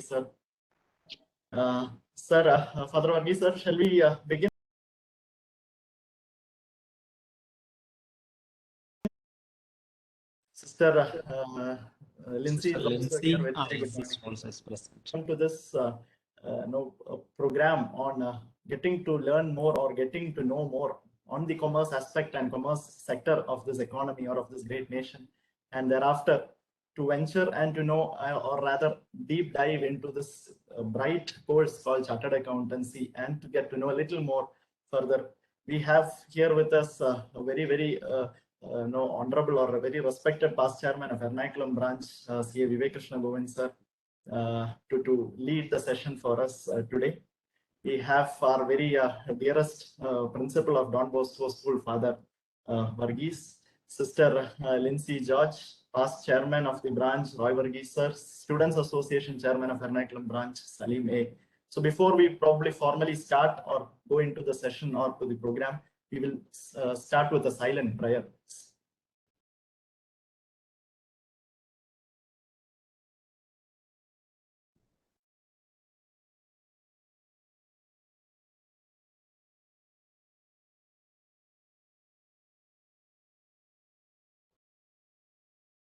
sir. Father Varghese, sir, shall we begin? Sister Lindsay, Sister Lindsay, very good morning. Welcome to this program on getting to learn more or getting to know more on the commerce aspect and commerce sector of this economy or of this great nation, and thereafter to venture and to know, or rather deep dive into this bright course called Chartered Accountancy, and to get to know a little more further. We have here with us a very honorable or a very respected past chairman of Ernakulam branch, CA Vivek Krishna Govind sir, to lead the session for us today. We have our very dearest principal of Don Bosco School, Father Varghese, Sister Lindsay George, past chairman of the branch, Roy Varghese sir, Students Association chairman of Ernakulam branch, Salim A. So before we probably formally start or go into the session or to the program, we will start with a silent prayer.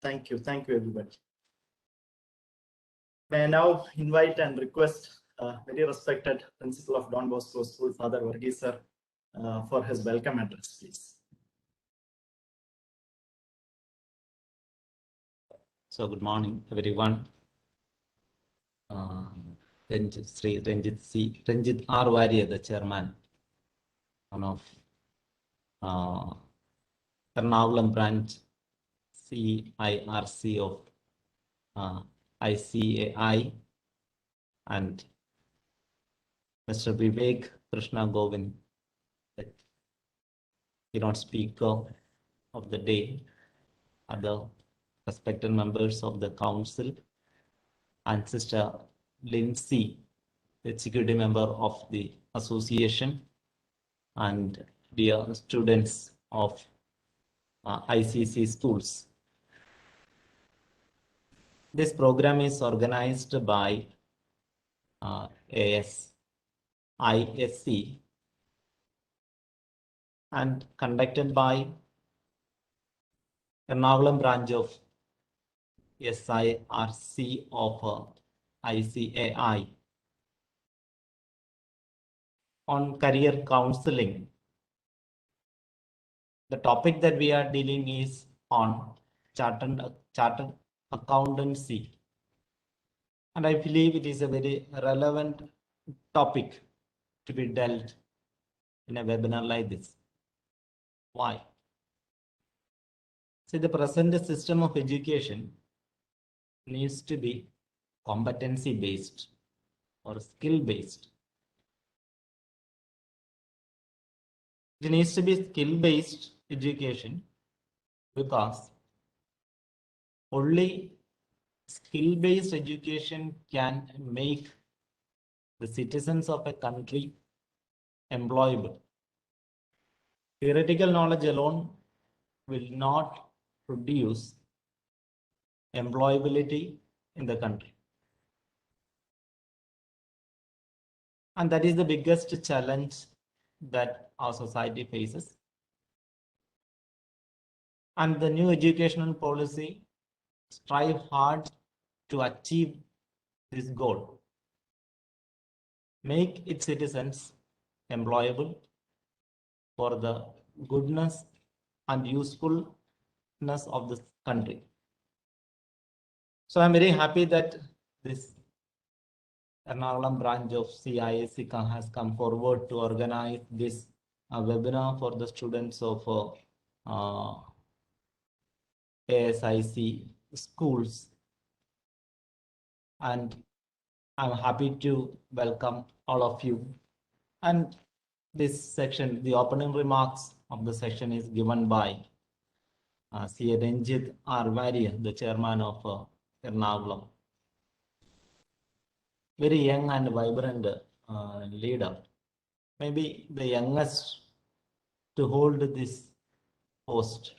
Thank you everybody. May I now invite and request very respected principal of Don Bosco School, Father Varghese sir, for his welcome address, please. So good morning, everyone. Ranjit R. Warrier, the chairman, one of Ernakulam branch CIRC of ICAI, and Mr. Vivek Krishna Govind, the keynote speaker of the day, other respected members of the council, and Sister Lindsay, the executive member of the association, and dear students of ICC schools. This program is organized by ASISC and conducted by Ernakulam branch of SIRC of ICAI on career counseling. The topic that we are dealing is on chartered accountancy, and I believe it is a very relevant topic to be dealt in a webinar like this. Why? See, the present system of education needs to be competency based or skill based. It needs to be skill based education because only skill based education can make the citizens of a country employable. Theoretical knowledge alone will not produce employability in the country. And that is the biggest challenge that our society faces. And the new educational policy strive hard to achieve this goal. Make its citizens employable for the goodness and usefulness of the country. So I'm very happy that this Ernakulam branch of CISC has come forward to organize this webinar for the students of ASIC schools, and I'm happy to welcome all of you. And this section, the opening remarks of the session is given by CA Ranjit R. Warrier, the chairman of Ernakulam. Very young and vibrant leader, maybe the youngest to hold this post.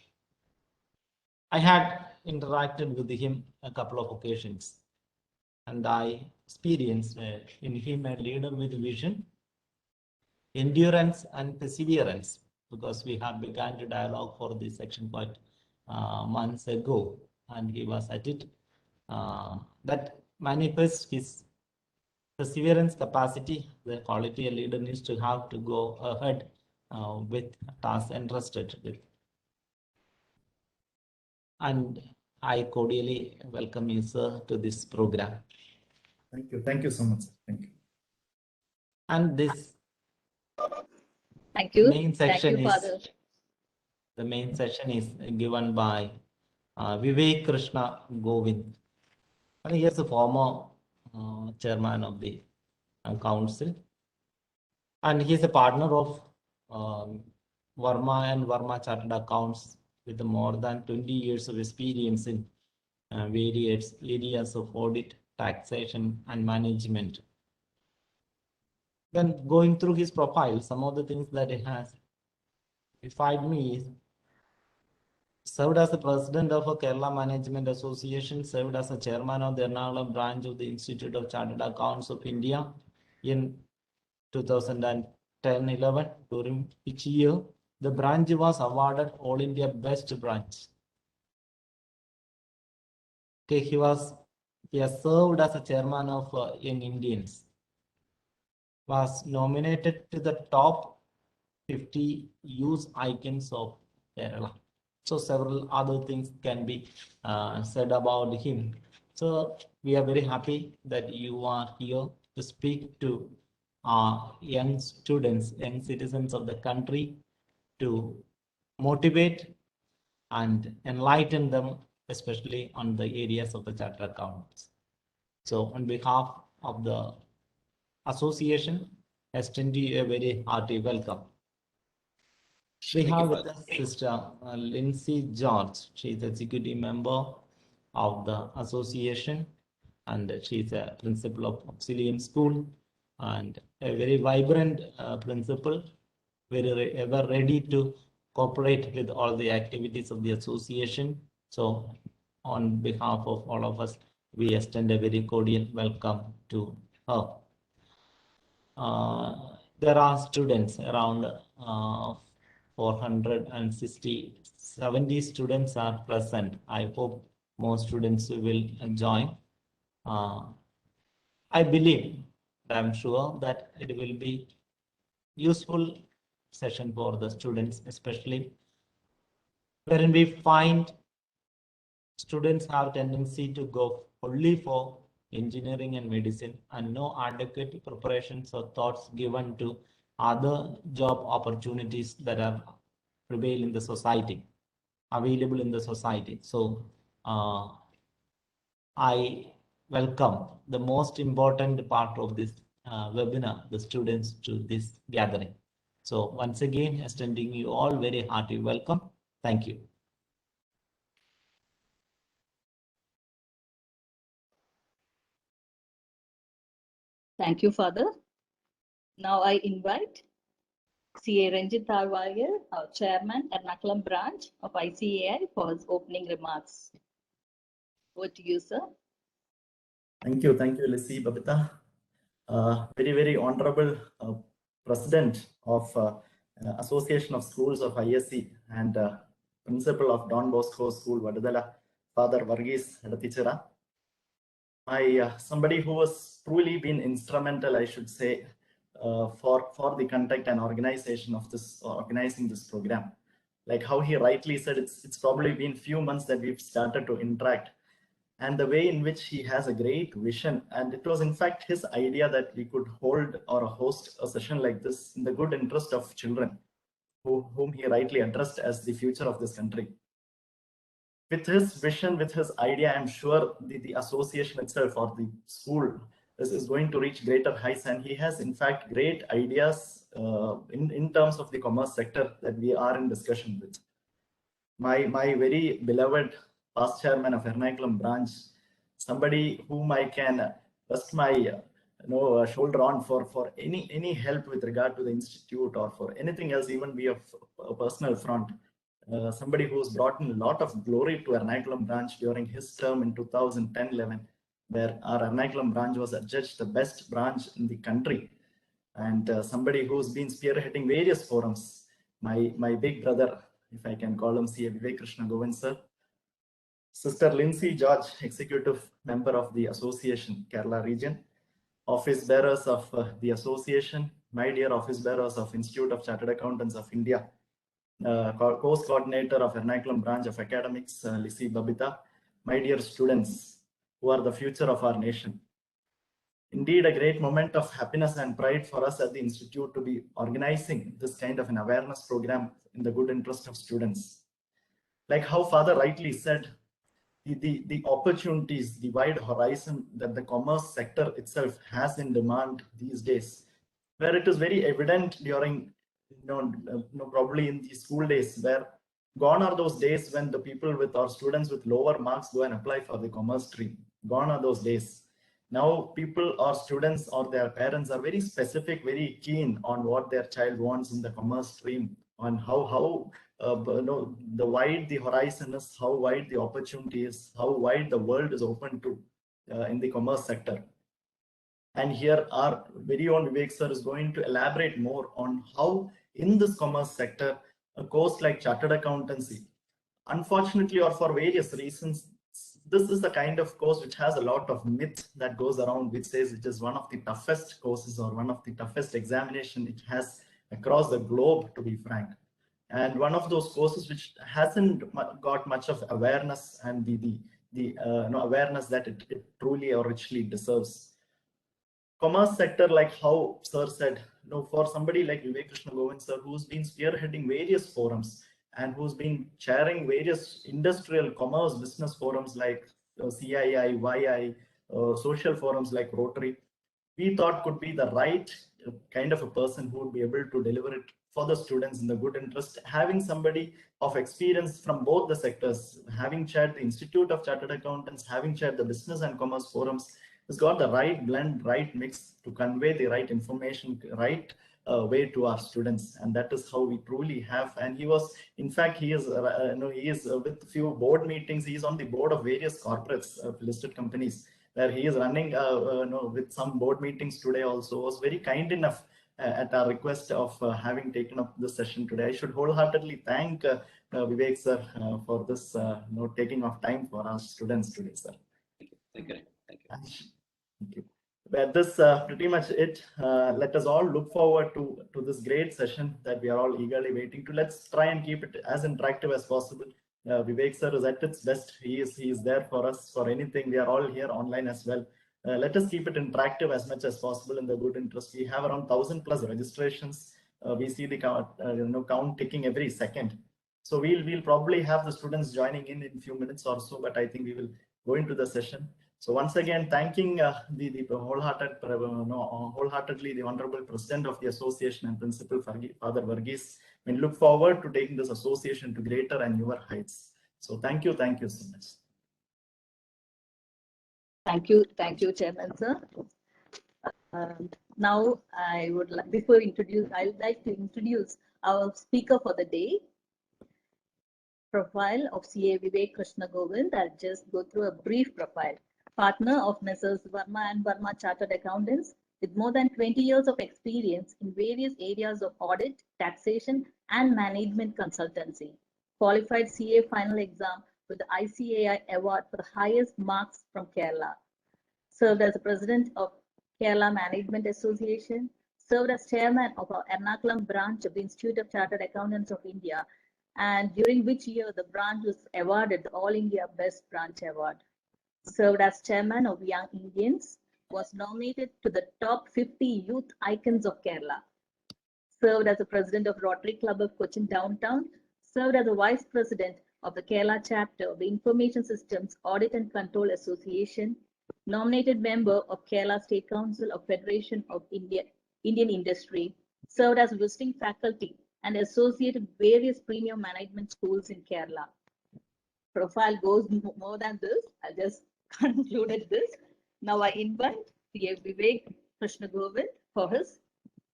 I had interacted with him a couple of occasions, and I experienced in him a leader with vision, endurance, and perseverance, because we have begun to dialogue for this section quite months ago, and he was at it. That manifests his perseverance capacity, the quality a leader needs to have to go ahead with tasks entrusted with. And I cordially welcome you, sir, to this program. Thank you. Thank you so much. Thank you. And this Thank you. main section Thank you, Father. The main session is given by Vivek Krishna Govind. And he is a former chairman of the council, and he is a partner of Verma and Verma Chartered Accounts with more than 20 years of experience in various areas of audit, taxation, and management. Then going through his profile, some of the things that he has defined me is served as the president of a Kerala Management Association, served as a chairman of the Ernakulam branch of the Institute of Chartered Accounts of India in 2010-11, during which year the branch was awarded All India Best Branch. Okay, he has served as a chairman of Young Indians, was nominated to the top 50 youth icons of Kerala. So several other things can be said about him. So we are very happy that you are here to speak to young students, young citizens of the country, to motivate and enlighten them, especially on the areas of the chartered accounts. So on behalf of the association, I extend you a very hearty welcome. We have with us Sister Lindsay George. She is executive member of the association, and she is a principal of Auxilium School, and a very vibrant principal, very ever ready to cooperate with all the activities of the association. So on behalf of all of us, we extend a very cordial welcome to her. There are students around 70 students are present. I hope more students will join. I believe, I'm sure that it will be useful session for the students, especially wherein we find students have tendency to go only for engineering and medicine, and no adequate preparations or thoughts given to other job opportunities that are available in the society. So I welcome the most important part of this webinar, the students, to this gathering. So once again, extending you all very hearty welcome. Thank you. Thank you, Father. Now I invite CA Ranjit Tharwaliyar, our chairman, Ernakulam branch of ICAI, for his opening remarks. Over to you, sir. Thank you, Lissy Babita. Very, very honorable president of Association of Schools of ISC and principal of Don Bosco School, Vadadala, Father Varghese Edatichara. Somebody who has truly been instrumental, I should say, for the conduct and organization of this, organizing this program. Like how he rightly said, it's probably been few months that we've started to interact, and the way in which he has a great vision. And it was in fact his idea that we could hold or host a session like this in the good interest of children, whom he rightly addressed as the future of this country. With his vision, with his idea, I'm sure the association itself or the school is going to reach greater heights. And he has in fact great ideas in terms of the commerce sector that we are in discussion with. My very beloved past chairman of Ernakulam branch, somebody whom I can rest my shoulder on for any help with regard to the institute or for anything else, even be of a personal front. Somebody who's brought in a lot of glory to Ernakulam branch during his term in 2010-11. where our Ernakulam branch was adjudged the best branch in the country. And somebody who's been spearheading various forums, my big brother, if I can call him, C.A. Vivek Krishna Govind sir, Sister Lindsay George, executive member of the association, Kerala region, office bearers of the association, my dear office bearers of Institute of Chartered Accountants of India, course coordinator of Ernakulam branch of academics, Lisi Babita, my dear students who are the future of our nation. Indeed, a great moment of happiness and pride for us at the Institute to be organizing this kind of an awareness program in the good interest of students. Like how Father rightly said, the opportunities, the wide horizon that the commerce sector itself has in demand these days, where it is very evident during, probably in the school days, where gone are those days when the people with our students with lower marks go and apply for the commerce stream. Gone are those days. Now people or students or their parents are very specific, very keen on what their child wants in the commerce stream, on how the wide the horizon is, how wide the opportunity is, how wide the world is open to in the commerce sector. And here our very own Vivek sir is going to elaborate more on how in this commerce sector, a course like chartered accountancy, unfortunately or for various reasons, this is the kind of course which has a lot of myth that goes around, which says it is one of the toughest courses or one of the toughest examination it has across the globe, to be frank. And one of those courses which hasn't got much of awareness and the awareness that it truly or richly deserves. Commerce sector, like how sir said, for somebody like Vivek Krishna Govind sir, who's been spearheading various forums and who's been chairing various industrial commerce business forums like CII, YI, social forums like Rotary, we thought could be the right kind of a person who would be able to deliver it for the students in the good interest, having somebody of experience from both the sectors, having chaired the Institute of Chartered Accountants, having chaired the business and commerce forums, has got the right blend, right mix to convey the right information, right way to our students. And that is how we truly have. And he was, in fact, he is with a few board meetings. He is on the board of various corporates, listed companies, where he is running with some board meetings today also. Was very kind enough at our request of having taken up this session today. I should wholeheartedly thank Vivek sir for this taking of time for our students today, sir. Thank you. Thank you. But this pretty much it. Let us all look forward to this great session that we are all eagerly waiting to. Let's try and keep it as interactive as possible. Vivek sir is at its best. He is there for us for anything. We are all here online as well. Let us keep it interactive as much as possible in the good interest. We have around 1,000+ registrations. We see the count ticking every second. So we'll probably have the students joining in a few minutes or so, but I think we will go into the session. So once again, thanking the wholeheartedly the Honorable President of the Association and Principal Father Varghese. We look forward to taking this association to greater and newer heights. So thank you so much. Thank you, Chairman sir. Now I would like, I would like to introduce our speaker for the day. Profile of CA Vivek Krishna Govind. I'll just go through a brief profile. Partner of Messrs. Verma and Verma Chartered Accountants with more than 20 years of experience in various areas of audit, taxation, and management consultancy. Qualified CA final exam with the ICAI award for the highest marks from Kerala. Served as the president of Kerala Management Association. Served as chairman of our Ernakulam branch of the Institute of Chartered Accountants of India, and during which year the branch was awarded the All India Best Branch Award. Served as chairman of Young Indians, was nominated to the top 50 youth icons of Kerala. Served as the president of Rotary Club of Cochin Downtown. Served as a vice president of the Kerala chapter of the Information Systems Audit and Control Association. Nominated member of Kerala State Council of Federation of Indian Industry. Served as visiting faculty and associated with various premium management schools in Kerala. Profile goes more than this. I just concluded this. Now I invite CA Vivek Krishna Govind for his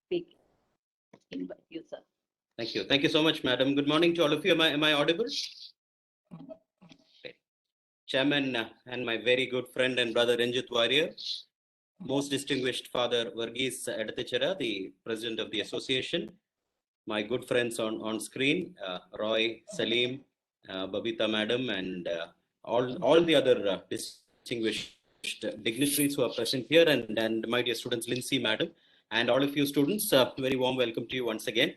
speaking. Invite you, sir. Thank you. Thank you so much, madam. Good morning to all of you. Am I audible? Chairman and my very good friend and brother Ranjit Warrior, most distinguished Father Varghese Edatichara, the President of the Association, my good friends on screen, Roy, Salim, Babita Madam, and all the other distinguished dignitaries who are present here, and my dear students, Lindsay Madam, and all of you students, very warm welcome to you once again.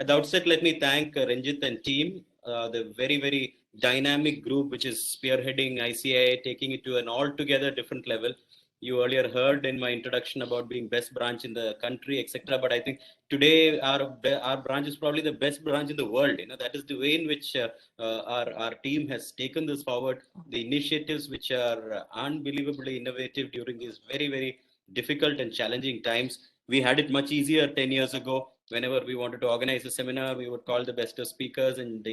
At the outset, let me thank Ranjit and team, the very, very dynamic group which is spearheading ICAI, taking it to an altogether different level. You earlier heard in my introduction about being best branch in the country, etc. But I think today our branch is probably the best branch in the world. That is the way in which our team has taken this forward. The initiatives which are unbelievably innovative during these very, very difficult and challenging times. We had it much easier 10 years ago. Whenever we wanted to organize a seminar, we would call the best of speakers, and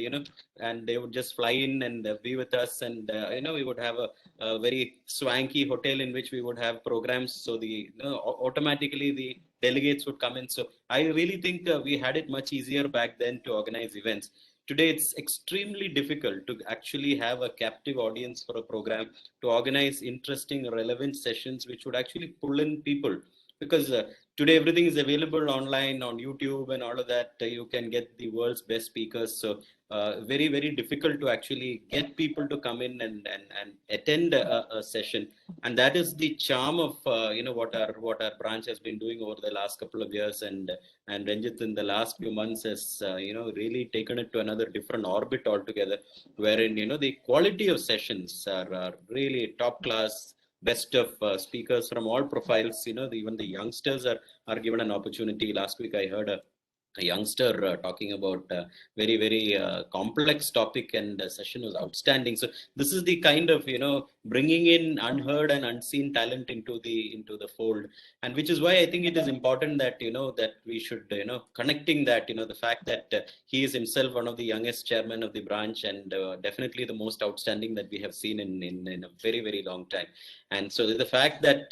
and they would just fly in and be with us, and we would have a very swanky hotel in which we would have programs. So automatically the delegates would come in. So I really think we had it much easier back then to organize events. Today, it's extremely difficult to actually have a captive audience for a program, to organize interesting, relevant sessions which would actually pull in people. Because today everything is available online on YouTube and all of that. You can get the world's best speakers. So very, very difficult to actually get people to come in and attend a session. And that is the charm of what our branch has been doing over the last couple of years. And Ranjit in the last few months has really taken it to another different orbit altogether, wherein the quality of sessions are really top class. Best of speakers from all profiles. Even the youngsters are given an opportunity. Last week I heard a youngster talking about very, very complex topic, and the session was outstanding. So this is the kind of bringing in unheard and unseen talent into the fold, and which is why I think it is important that that we should connecting that the fact that he is himself one of the youngest chairman of the branch, and definitely the most outstanding that we have seen in a very, very long time. And so the fact that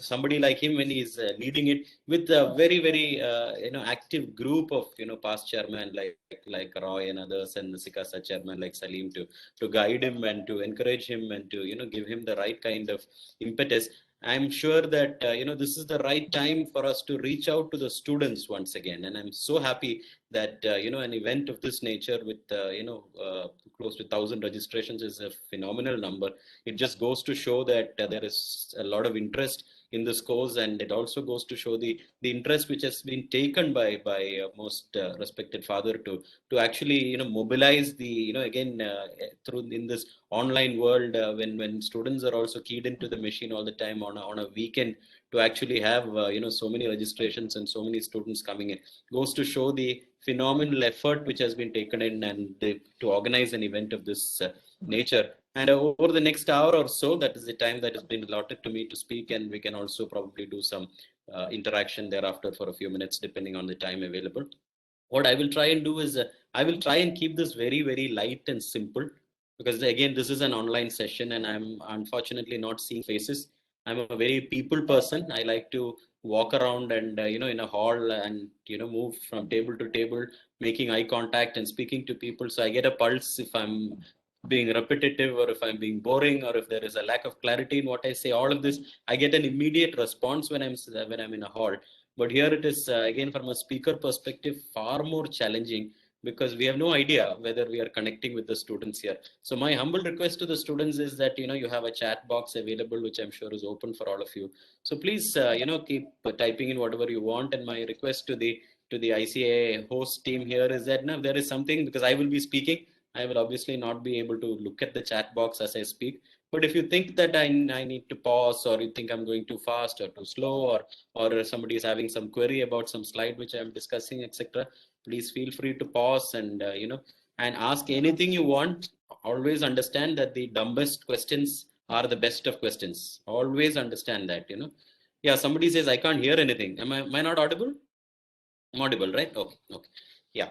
somebody like him, when he's leading it with a very, very active group of past chairman like Roy and others, and the Sikasa chairman like Salim, to guide him and to encourage him and to give him the right kind of impetus. I'm sure that this is the right time for us to reach out to the students once again, and I'm so happy that an event of this nature with close to 1,000 registrations is a phenomenal number. It just goes to show that there is a lot of interest in this course, and it also goes to show the interest which has been taken by most respected father to actually mobilize the again through in this online world, when students are also keyed into the machine all the time on a weekend, to actually have so many registrations and so many students coming in, goes to show the phenomenal effort which has been taken in, and to organize an event of this nature. And over the next hour or so, that is the time that has been allotted to me to speak, and we can also probably do some interaction thereafter for a few minutes, depending on the time available. What I will try and do is I will try and keep this very, very light and simple, because again, this is an online session and I'm unfortunately not seeing faces. I'm a very people person. I like to walk around and in a hall and move from table to table, making eye contact and speaking to people. So I get a pulse if I'm being repetitive, or if I'm being boring, or if there is a lack of clarity in what I say. All of this, I get an immediate response when I'm in a hall. But here it is again, from a speaker perspective, far more challenging, because we have no idea whether we are connecting with the students here. So my humble request to the students is that you have a chat box available, which I'm sure is open for all of you. So please keep typing in whatever you want. And my request to the ICAI host team here is that now there is something, because I will be speaking, I will obviously not be able to look at the chat box as I speak. But if you think that I need to pause, or you think I'm going too fast or too slow, or somebody is having some query about some slide which I'm discussing, etc., please feel free to pause and and ask anything you want. Always understand that the dumbest questions are the best of questions. Always understand that. Yeah, somebody says I can't hear anything. Am I not audible? I'm audible, right? Okay. Yeah.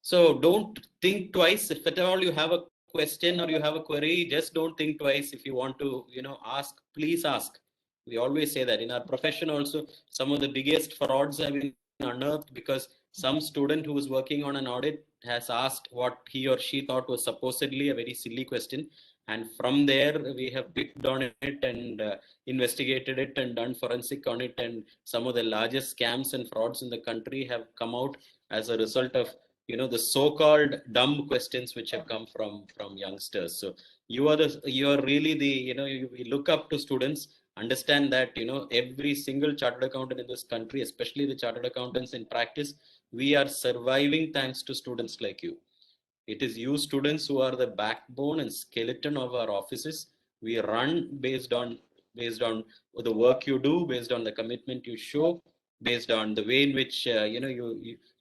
So don't think twice. If at all you have a question or you have a query, just don't think twice. If you want to ask, please ask. We always say that in our profession also, some of the biggest frauds have been unearthed because some student who was working on an audit has asked what he or she thought was supposedly a very silly question, And from there, we have picked on it and investigated it and done forensic on it. And some of the largest scams and frauds in the country have come out as a result of, the so-called dumb questions which have come from youngsters. So you are really the, you look up to students, understand that, every single chartered accountant in this country, especially the chartered accountants in practice, we are surviving thanks to students like you. It is you students who are the backbone and skeleton of our offices. We run based on the work you do, based on the commitment you show, based on the way in which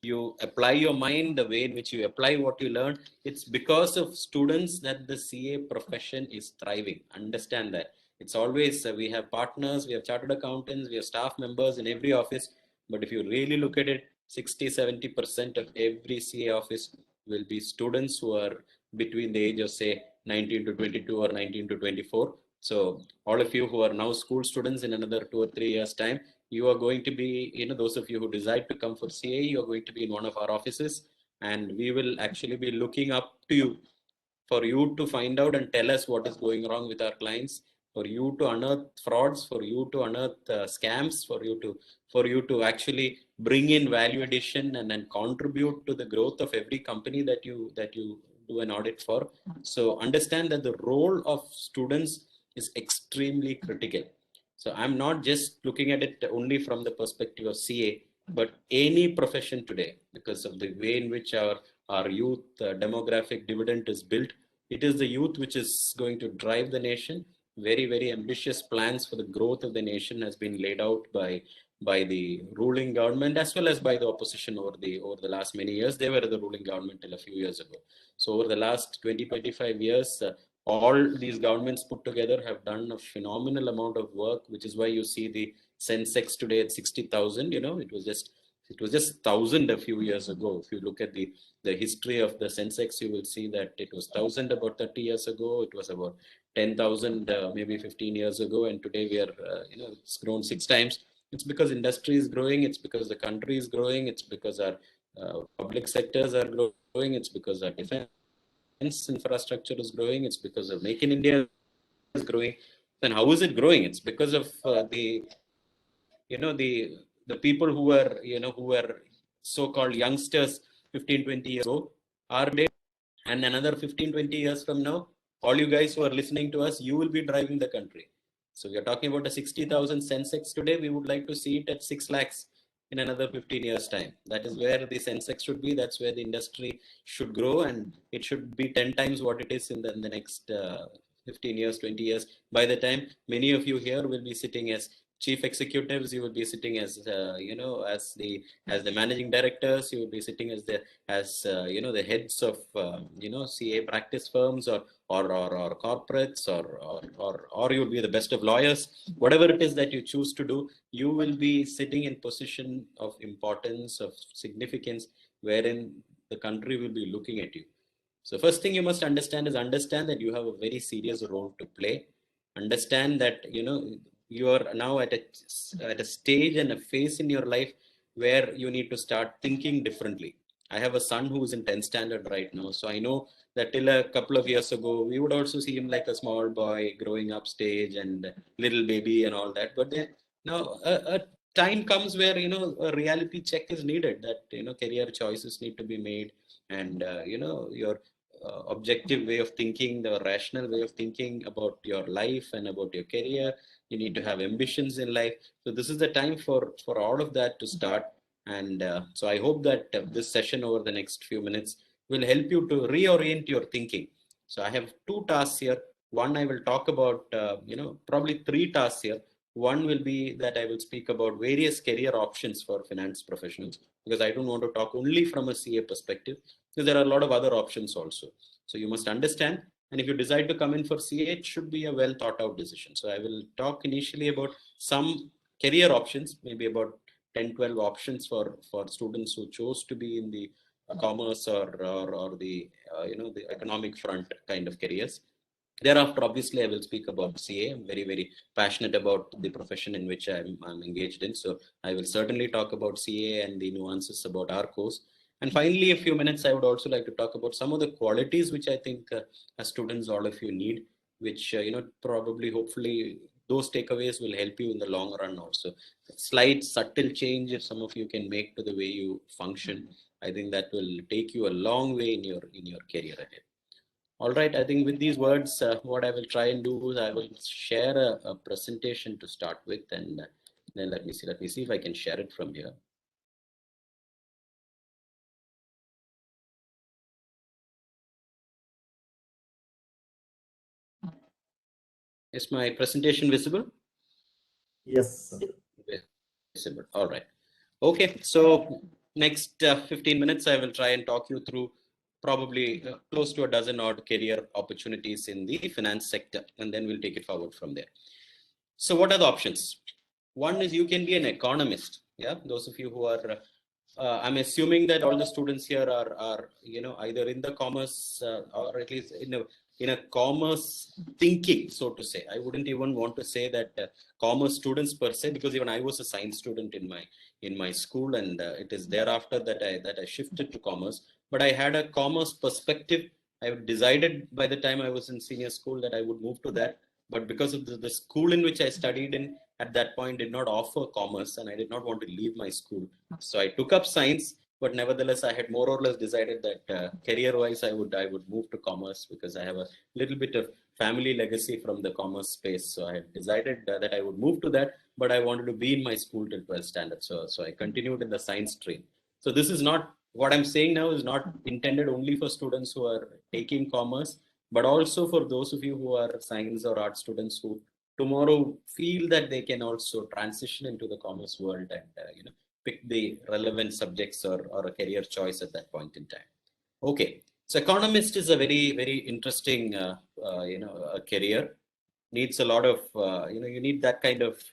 you apply your mind, the way in which you apply what you learn. It's because of students that the CA profession is thriving. Understand that. It's always we have partners, we have chartered accountants, we have staff members in every office. But if you really look at it, 60-70% of every CA office will be students who are between the age of say 19 to 22 or 19 to 24. So all of you who are now school students, in another 2 or 3 years time, you are going to be, those of you who decide to come for CA, you are going to be in one of our offices, and we will actually be looking up to you for you to find out and tell us what is going wrong with our clients, for you to unearth frauds, for you to unearth scams, for you to actually bring in value addition and then contribute to the growth of every company that you do an audit for. So understand that the role of students is extremely critical. So I'm not just looking at it only from the perspective of CA, but any profession today, because of the way in which our youth demographic dividend is built. It is the youth which is going to drive the nation. Very, very ambitious plans for the growth of the nation has been laid out by the ruling government as well as by the opposition over the last many years. They were the ruling government till a few years ago. So over the last 20-25 years, all these governments put together have done a phenomenal amount of work, which is why you see the Sensex today at 60,000. It was just 1,000 a few years ago. If you look at the history of the Sensex, you will see that it was 1,000 about 30 years ago. It was about 10,000 maybe 15 years ago, and today we are it's grown 6 times. It's because industry is growing. It's because the country is growing. It's because our public sectors are growing. It's because our defense infrastructure is growing. It's because of Make in India is growing. Then how is it growing? It's because of the people who were so-called youngsters 15-20 years ago are dead, and another 15-20 years from now, all you guys who are listening to us, you will be driving the country. So we are talking about a 60,000 Sensex today. We would like to see it at 6 lakhs in another 15 years time. That is where the Sensex should be. That's where the industry should grow, and it should be 10 times what it is in the next 15 years, 20 years. By the time many of you here will be sitting as chief executives, you will be sitting as as the managing directors, you will be sitting as the heads of CA practice firms or corporates, or you'll be the best of lawyers. Whatever it is that you choose to do, you will be sitting in position of importance, of significance, wherein the country will be looking at you. So first thing you must understand that you have a very serious role to play. Understand that you are now at a stage and a phase in your life where you need to start thinking differently. I have a son who is in 10th standard right now. So I know that till a couple of years ago, we would also see him like a small boy growing up stage and little baby and all that. But then now a time comes where, a reality check is needed, that, career choices need to be made, and, your objective way of thinking, the rational way of thinking about your life and about your career. You need to have ambitions in life. So this is the time for all of that to start. And so I hope that this session over the next few minutes will help you to reorient your thinking. So I have 2 tasks here. One, I will talk about, probably 3 tasks here. One will be that I will speak about various career options for finance professionals, because I don't want to talk only from a CA perspective, because there are a lot of other options also. So you must understand, and if you decide to come in for CA, it should be a well thought out decision. So I will talk initially about some career options, maybe about 10-12 options for students who chose to be in the commerce or the the economic front kind of careers. Thereafter, obviously, I will speak about CA. I'm very, very passionate about the profession in which I'm engaged in. So I will certainly talk about CA and the nuances about our course. And finally, a few minutes, I would also like to talk about some of the qualities which I think as students, all of you need, which, probably, hopefully, those takeaways will help you in the long run also. Slight, subtle change, if some of you can make to the way you function, I think that will take you a long way in your career ahead. All right, I think with these words, what I will try and do is I will share a presentation to start with, and then let me see if I can share it from here. Is my presentation visible? Yes. Visible. All right. Okay. So next 15 minutes, I will try and talk you through probably close to a dozen odd career opportunities in the finance sector, and then we'll take it forward from there. So what are the options? One is you can be an economist. Yeah. Those of you who are, I'm assuming that all the students here are either in the commerce or at least in a commerce thinking, so to say. I wouldn't even want to say that commerce students per se, because even I was a science student in my school, and it is thereafter that I shifted to commerce. But I had a commerce perspective. I decided by the time I was in senior school that I would move to that. But because of the school in which I studied in at that point did not offer commerce, and I did not want to leave my school. So I took up science, but nevertheless, I had more or less decided that career-wise, I would move to commerce because I have a little bit of family legacy from the commerce space. So I had decided that I would move to that, but I wanted to be in my school till 12th standard. So I continued in the science stream. So this is not, what I'm saying now is not intended only for students who are taking commerce, but also for those of you who are science or art students who tomorrow feel that they can also transition into the commerce world and pick the relevant subjects or a career choice at that point in time. Okay, so economist is a very, very interesting career. Needs a lot of you need that kind of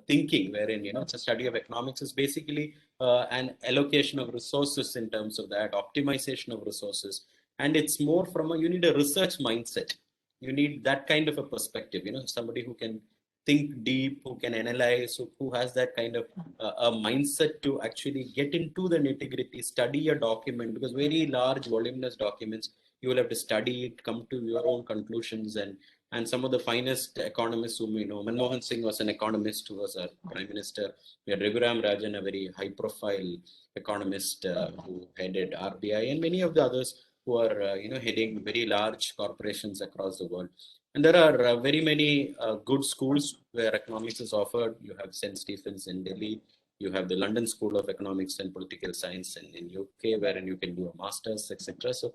thinking wherein it's a study of economics is basically an allocation of resources in terms of that optimization of resources, and it's more from you need a research mindset. You need that kind of a perspective, somebody who can think deep, who can analyze, who has that kind of a mindset to actually get into the nitty-gritty, study a document, because very large voluminous documents, you will have to study it, come to your own conclusions, and some of the finest economists whom we know. Manmohan Singh was an economist who was a prime minister. We had Raghuram Rajan, a very high-profile economist who headed RBI, and many of the others who are heading very large corporations across the world. And there are very many good schools where economics is offered. You have St. Stephen's in Delhi. You have the London School of Economics and Political Science in UK, wherein you can do a master's, etc. So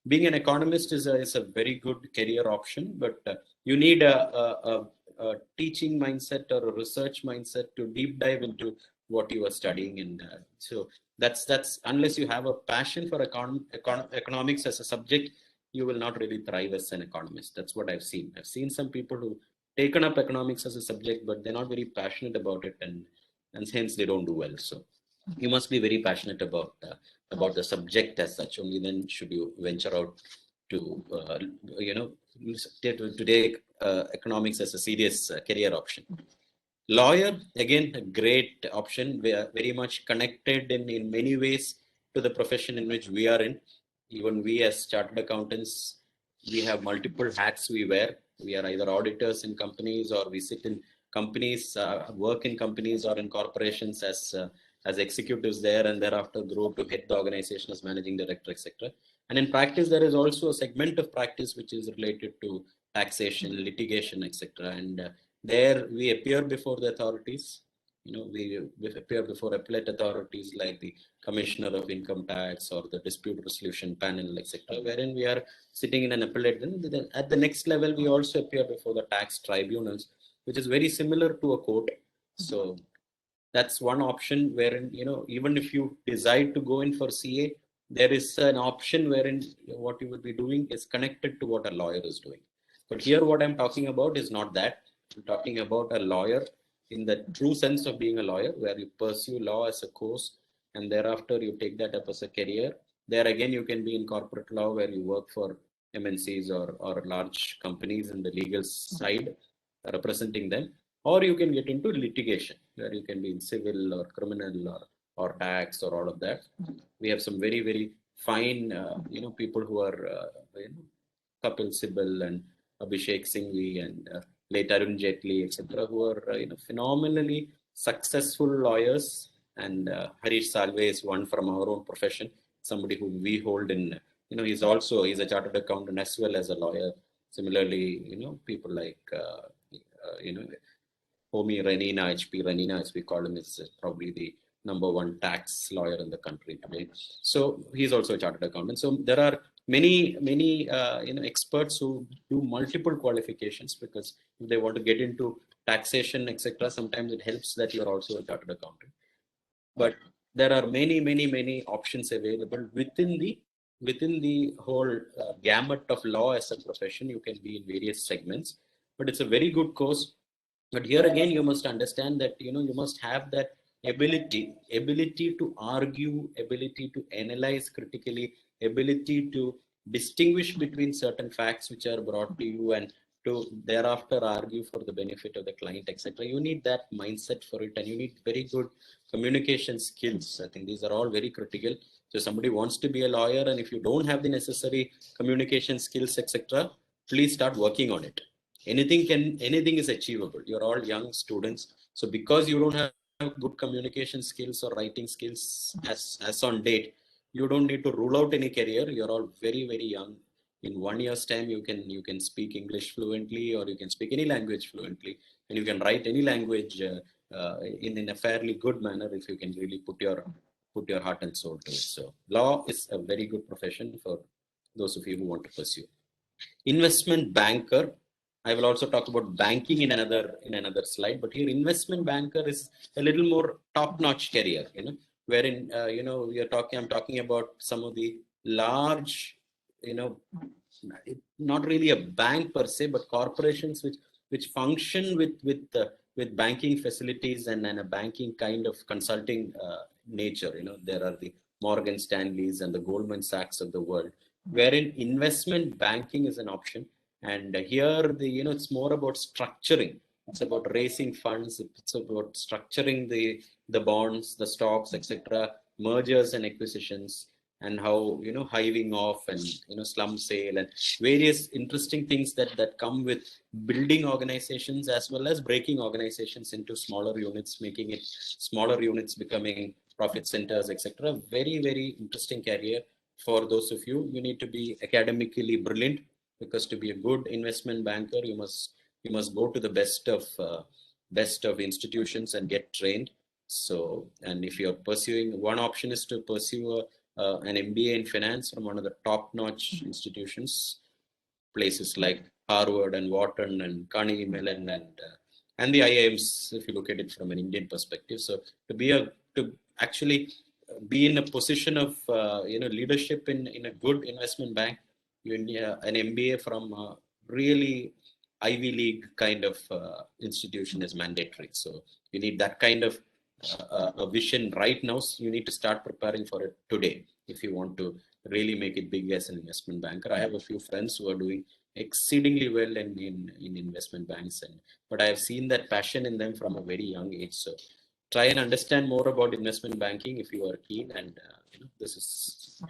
being an economist is a very good career option, but you need a teaching mindset or a research mindset to deep dive into what you are studying. And so that's unless you have a passion for economics as a subject, you will not really thrive as an economist. That's what I've seen. I've seen some people who taken up economics as a subject, but they're not very passionate about it, and hence they don't do well. So you must be very passionate about the subject as such. Only then should you venture out to to take economics as a serious career option. Lawyer, again, a great option. We are very much connected in many ways to the profession in which we are in. Even we as chartered accountants, we have multiple hats we wear. We are either auditors in companies, or we sit in companies, work in companies or in corporations as executives there, and thereafter grow to head the organization as managing director, etc. And in practice, there is also a segment of practice which is related to taxation, litigation, etc. And there we appear before the authorities. We appear before appellate authorities like the Commissioner of Income Tax or the Dispute Resolution Panel, etc., wherein we are sitting in an appellate. Then at the next level, we also appear before the tax tribunals, which is very similar to a court. So that's one option wherein, even if you decide to go in for CA, there is an option wherein what you would be doing is connected to what a lawyer is doing. But here, what I'm talking about is not that. I'm talking about a lawyer in the true sense of being a lawyer, where you pursue law as a course and thereafter you take that up as a career. There again, you can be in corporate law where you work for MNCs or large companies in the legal side, representing them, or you can get into litigation where you can be in civil or criminal or or tax or all of that. We have some very, very fine, people who are, Kapil Sibal and Abhishek Singhvi and late Arun Jaitley, etc., who are, phenomenally successful lawyers. And Harish Salve is one from our own profession, somebody who we hold in, he's a chartered accountant as well as a lawyer. Similarly, people like, Homi Ranina, HP Ranina, as we call him, is probably the #1 tax lawyer in the country today. So he's also a chartered accountant. So there are many experts who do multiple qualifications, because if they want to get into taxation, etc., sometimes it helps that you're also a chartered accountant. But there are many options available within the whole gamut of law as a profession. You can be in various segments, but it's a very good course. But here again, you must understand that you must have that ability to argue, ability to analyze critically, ability to distinguish between certain facts which are brought to you, and to thereafter argue for the benefit of the client, etc. You need that mindset for it, and you need very good communication skills. I think these are all very critical. So somebody wants to be a lawyer, and if you don't have the necessary communication skills, etc., please start working on it. Anything is achievable. You're all young students. So because you don't have good communication skills or writing skills as on date, you don't need to rule out any career. You're all very, very young. In 1 year's time, you can speak English fluently, or you can speak any language fluently, and you can write any language in a fairly good manner if you can really put your heart and soul to it. So law is a very good profession for those of you who want to pursue. Investment banker. I will also talk about banking in another slide, but here investment banker is a little more top-notch career, wherein I'm talking about some of the large, not really a bank per se, but corporations which function with banking facilities and a banking kind of consulting nature. There are the Morgan Stanleys and the Goldman Sachs of the world, wherein investment banking is an option. And here, it's more about structuring. It's about raising funds. It's about structuring the bonds, the stocks, etc., mergers and acquisitions, and how, hiving off and, slum sale and various interesting things that come with building organizations as well as breaking organizations into smaller units, making it smaller units becoming profit centers, etc. Very, very interesting career for those of you. You need to be academically brilliant, because to be a good investment banker, you must go to the best of institutions and get trained. So, and if you're pursuing, one option is to pursue an MBA in finance from one of the top-notch institutions, places like Harvard and Wharton and Carnegie Mellon and the IIMs, if you look at it from an Indian perspective. So to actually be in a position of leadership in a good investment bank, you need an MBA from a really Ivy League kind of institution is mandatory. So you need that kind of a vision right now. So you need to start preparing for it today if you want to really make it big as an investment banker. I have a few friends who are doing exceedingly well in investment banks, but I have seen that passion in them from a very young age. So try and understand more about investment banking if you are keen, and this is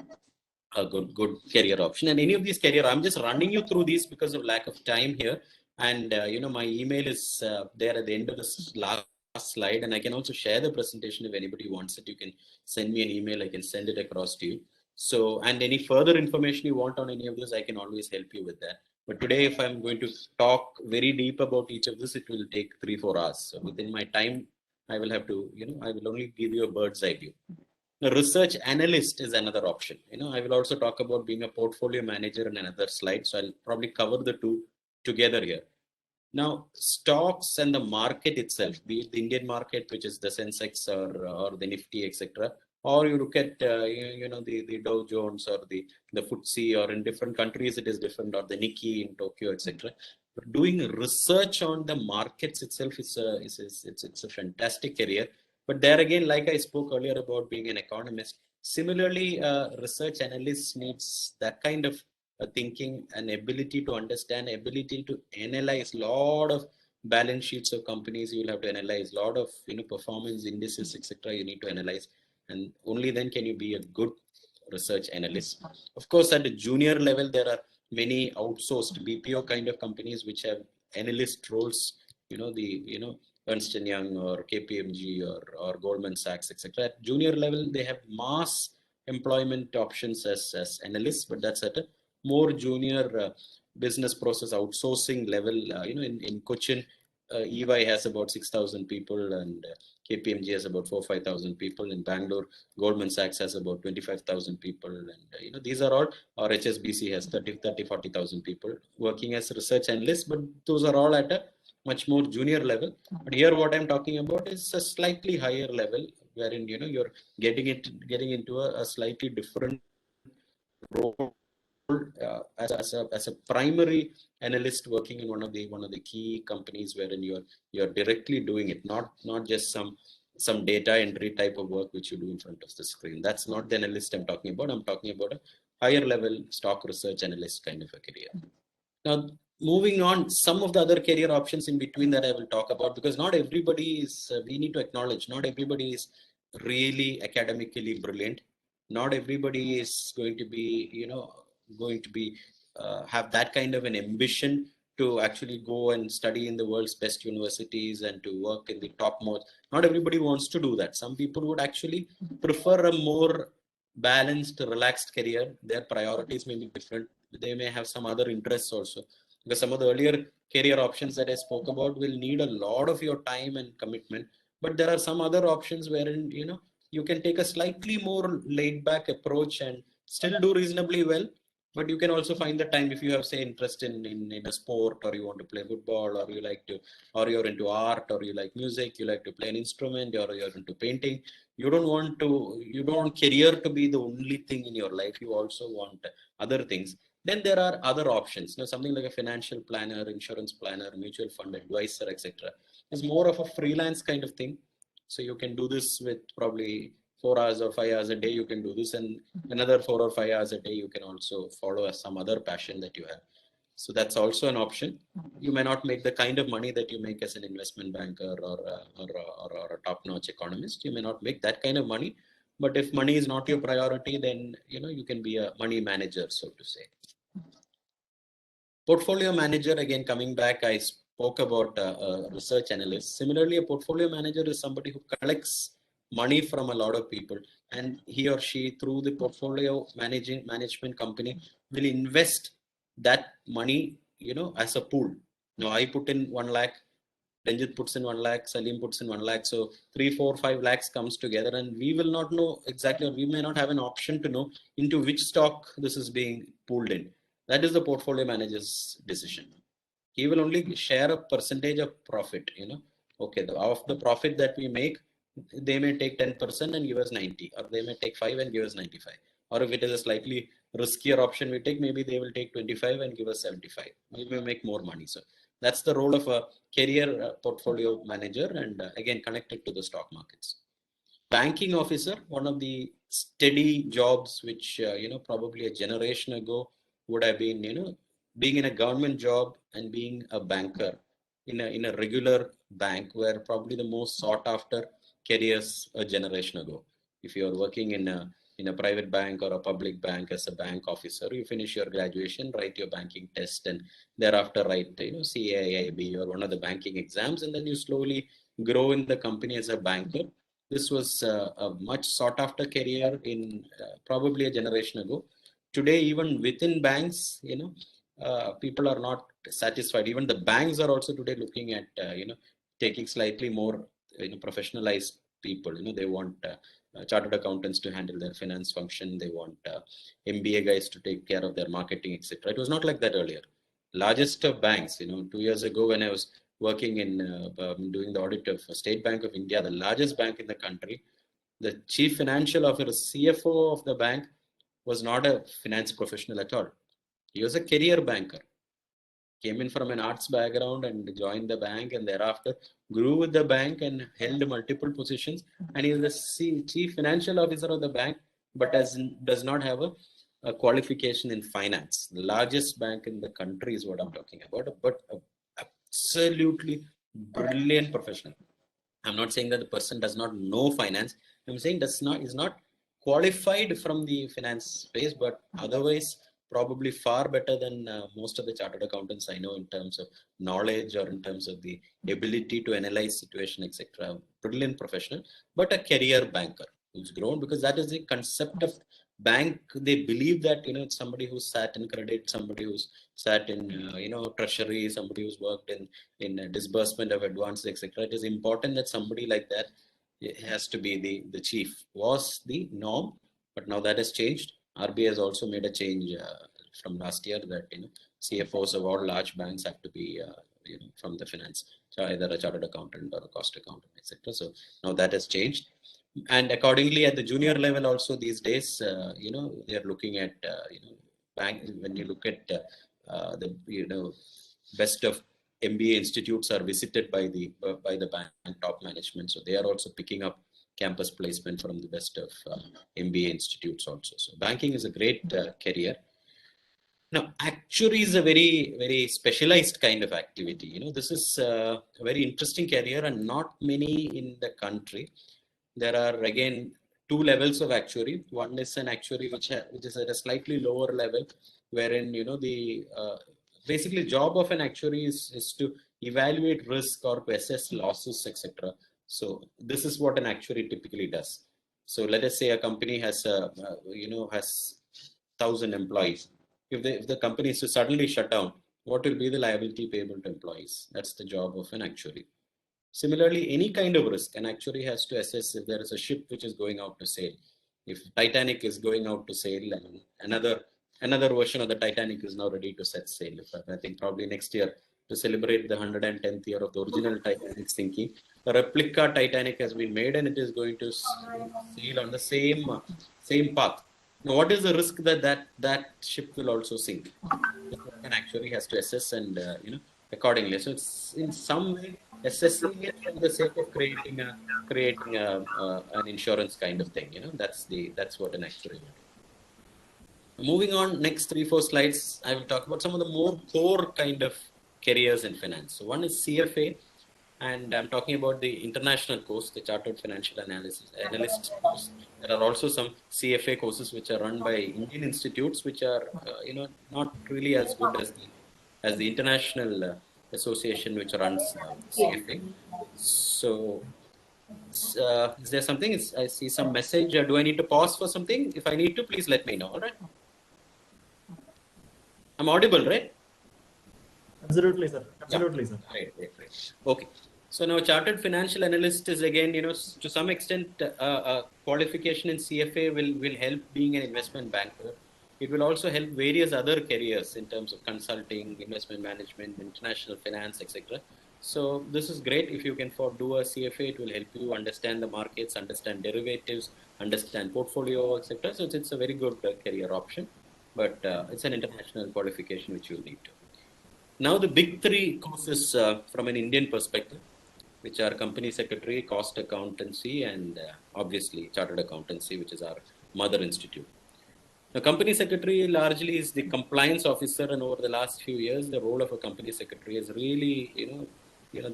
a good career option. And any of these career, I'm just running you through these because of lack of time here. And my email is there at the end of this last slide, and I can also share the presentation if anybody wants it. You can send me an email, I can send it across to you. So, and any further information you want on any of this, I can always help you with that. But today, if I'm going to talk very deep about each of this, it will take 3-4 hours. So within my time, I will have to, I will only give you a bird's eye view. A research analyst is another option. I will also talk about being a portfolio manager in another slide. So I'll probably cover the two together here. Now, stocks and the market itself, be it the Indian market, which is the Sensex or the Nifty, etc., or you look at the Dow Jones or the FTSE, or in different countries it is different, or the Nikkei in Tokyo, etc. But doing research on the markets itself is a fantastic career. But there again, like I spoke earlier about being an economist, similarly, research analyst needs that kind of thinking and ability to understand, ability to analyze a lot of balance sheets of companies. You will have to analyze a lot of performance indices, etc. You need to analyze. and only then can you be a good research analyst. Of course, at the junior level, there are many outsourced BPO kind of companies which have analyst roles. Ernst & Young or KPMG or Goldman Sachs, etc. At junior level, they have mass employment options as analysts, but that's at a more junior business process outsourcing level. In Cochin, EY has about 6,000 people, and KPMG has about 4,000-5,000 people. In Bangalore, Goldman Sachs has about 25,000 people, and these are all. Or HSBC has 40,000 people working as research analysts, but those are all at a much more junior level. But here, what I'm talking about is a slightly higher level, wherein you're getting into a slightly different role as a primary analyst working in one of the key companies, wherein you're directly doing it, not just some data entry type of work which you do in front of the screen. That's not the analyst I'm talking about. I'm talking about a higher level stock research analyst kind of a career. Now, moving on, some of the other career options in between that I will talk about, because not everybody is, we need to acknowledge, not everybody is really academically brilliant. Not everybody is going to be, have that kind of an ambition to actually go and study in the world's best universities and to work in the topmost. Not everybody wants to do that. Some people would actually prefer a more balanced, relaxed career. Their priorities may be different. They may have some other interests also, because some of the earlier career options that I spoke about will need a lot of your time and commitment. But there are some other options wherein you can take a slightly more laid back approach and still do reasonably well. But you can also find the time, if you have, say, interest in a sport, or you want to play football, or you're into art, or you like music, you like to play an instrument, or you're into painting. You don't want career to be the only thing in your life. You also want other things. Then there are other options. Something like a financial planner, insurance planner, mutual fund advisor, etc. is more of a freelance kind of thing. So you can do this with probably 4 hours or 5 hours a day. You can do this, and another 4 or 5 hours a day you can also follow some other passion that you have. So that's also an option. You may not make the kind of money that you make as an investment banker or a top-notch economist. You may not make that kind of money. But if money is not your priority, then you can be a money manager, so to say. Portfolio manager, again, coming back, I spoke about a research analyst. Similarly, a portfolio manager is somebody who collects money from a lot of people, and he or she, through the portfolio management company, will invest that money, as a pool. Now, I put in 1 lakh, Ranjit puts in 1 lakh, Salim puts in 1 lakh. So 3, 4, 5 lakhs comes together, and we will not know exactly, or we may not have an option to know into which stock this is being pooled in. That is the portfolio manager's decision. He will only share a percentage of profit, Okay, of the profit that we make, they may take 10% and give us 90, or they may take 5 and give us 95. Or if it is a slightly riskier option we take, maybe they will take 25 and give us 75. We may make more money. So that's the role of a career portfolio manager, and again, connected to the stock markets. Banking officer, one of the steady jobs which, probably a generation ago would have been, being in a government job and being a banker in a regular bank, were probably the most sought after careers a generation ago. If you are working in a private bank or a public bank as a bank officer, you finish your graduation, write your banking test, and thereafter write, CAIIB or one of the banking exams, and then you slowly grow in the company as a banker. This was a much sought after career in probably a generation ago. Today, even within banks, people are not satisfied. Even the banks are also today looking at, taking slightly more, professionalized people. They want chartered accountants to handle their finance function. They want MBA guys to take care of their marketing, etc. It was not like that earlier. Largest of banks, 2 years ago when I was working in doing the audit of State Bank of India, the largest bank in the country, the chief financial officer, CFO of the bank, was not a finance professional at all. He was a career banker. Came in from an arts background and joined the bank, and thereafter grew with the bank and held multiple positions. And he is the chief financial officer of the bank, but does not have a qualification in finance. The largest bank in the country is what I'm talking about, but absolutely brilliant professional. I'm not saying that the person does not know finance. I'm saying is not qualified from the finance space, but otherwise probably far better than most of the chartered accountants I know in terms of knowledge or in terms of the ability to analyze situation, etc. Brilliant professional, but a career banker who's grown, because that is the concept of bank. They believe that it's somebody who's sat in credit, somebody who's sat in treasury, somebody who's worked in disbursement of advances, etc. It is important that somebody like that, it has to be the chief, was the norm, but now that has changed. RBI has also made a change from last year that CFOs of all large banks have to be from the finance, so either a chartered accountant or a cost accountant, etc. So now that has changed, and accordingly at the junior level also these days, they are looking at bank. When you look at the best of MBA institutes are visited by the bank top management. So they are also picking up campus placement from the best of MBA institutes also. So banking is a great career. Now, actuary is a very, very specialized kind of activity. This is a very interesting career and not many in the country. There are again two levels of actuary. One is an actuary which is at a slightly lower level, wherein the basically job of an actuary is to evaluate risk or to assess losses, etc. So this is what an actuary typically does. So let us say a company has has 1,000 employees. If the company is to suddenly shut down, what will be the liability payable to employees? That's the job of an actuary. Similarly, any kind of risk, an actuary has to assess if there is a ship which is going out to sail. If Titanic is going out to sail and another version of the Titanic is now ready to set sail. I think probably next year, to celebrate the 110th year of the original Titanic sinking, a replica Titanic has been made and it is going to sail on the same path. Now, what is the risk that ship will also sink? An actuary has to assess and accordingly. So it's in some way assessing it for the sake of creating an insurance kind of thing. That's what an actuary will do. Moving on, next 3-4 slides, I will talk about some of the more core kind of careers in finance. So one is CFA, and I'm talking about the international course, the Chartered Financial Analyst course. There are also some CFA courses which are run by Indian institutes, which are not really as good as the international association which runs CFA. So is there something? I see some message. Do I need to pause for something? If I need to, please let me know. All right. I'm audible, right? Absolutely, sir. Absolutely, Yeah. sir. Right. Okay. So now chartered financial analyst is again, to some extent, qualification in CFA will help being an investment banker. It will also help various other careers in terms of consulting, investment management, international finance, etc. So this is great. If you can do a CFA, it will help you understand the markets, understand derivatives, understand portfolio, etc. So it's a very good career option, but it's an international qualification which you'll need to. Now the big three courses from an Indian perspective, which are company secretary, cost accountancy, and obviously chartered accountancy, which is our mother institute. The company secretary largely is the compliance officer, and over the last few years, the role of a company secretary has really,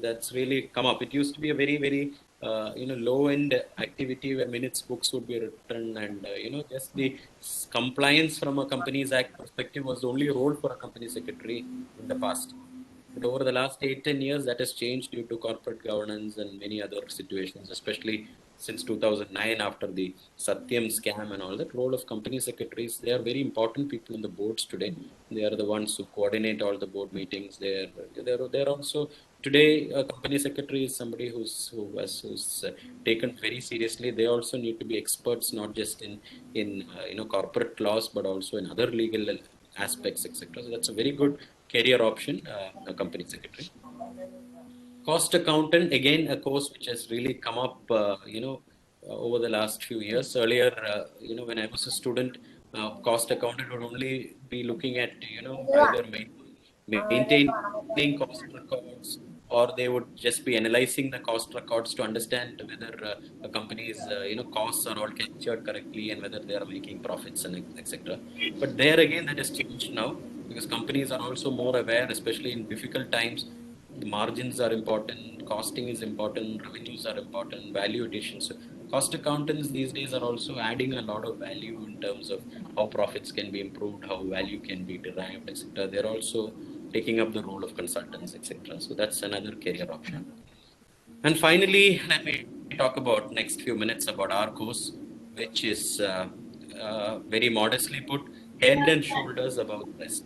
that's really come up. It used to be a very, very, low-end activity where minutes books would be written, and just the compliance from a Companies Act perspective was the only role for a company secretary in the past. But over the last 8-10 years, that has changed due to corporate governance and many other situations, especially since 2009 after the Satyam scam and all that. Role of company secretaries, they are very important people in the boards today. They are the ones who coordinate all the board meetings. They're also today a company secretary is somebody who's taken very seriously. They also need to be experts not just in corporate laws but also in other legal aspects, etc. So that's a very good career option, a company secretary. Cost accountant, again, a course which has really come up, over the last few years. Earlier, when I was a student, cost accountant would only be looking at, either maintaining cost records, or they would just be analyzing the cost records to understand whether a company's, costs are all captured correctly and whether they are making profits and etc. But there again, that has changed now because companies are also more aware, especially in difficult times. The margins are important, costing is important, revenues are important, value addition. So Cost accountants these days are also adding a lot of value in terms of how profits can be improved, how value can be derived, etc. They're also taking up the role of consultants, etc. So that's another career option. And finally, let me talk about next few minutes about our course, which is very modestly put, head and shoulders above the rest.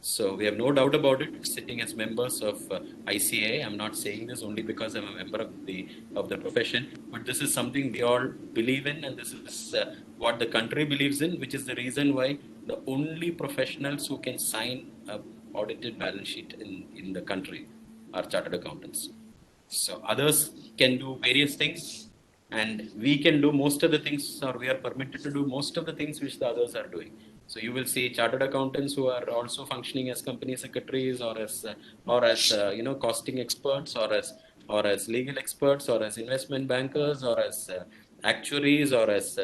So we have no doubt about it. Sitting as members of ICA, I'm not saying this only because I'm a member of the profession, but this is something we all believe in, and this is what the country believes in, which is the reason why the only professionals who can sign a audited balance sheet in the country are chartered accountants. So others can do various things, and we can do most of the things, or we are permitted to do most of the things which the others are doing. So you will see chartered accountants who are also functioning as company secretaries, or as costing experts, or as legal experts, or as investment bankers, or as actuaries, or as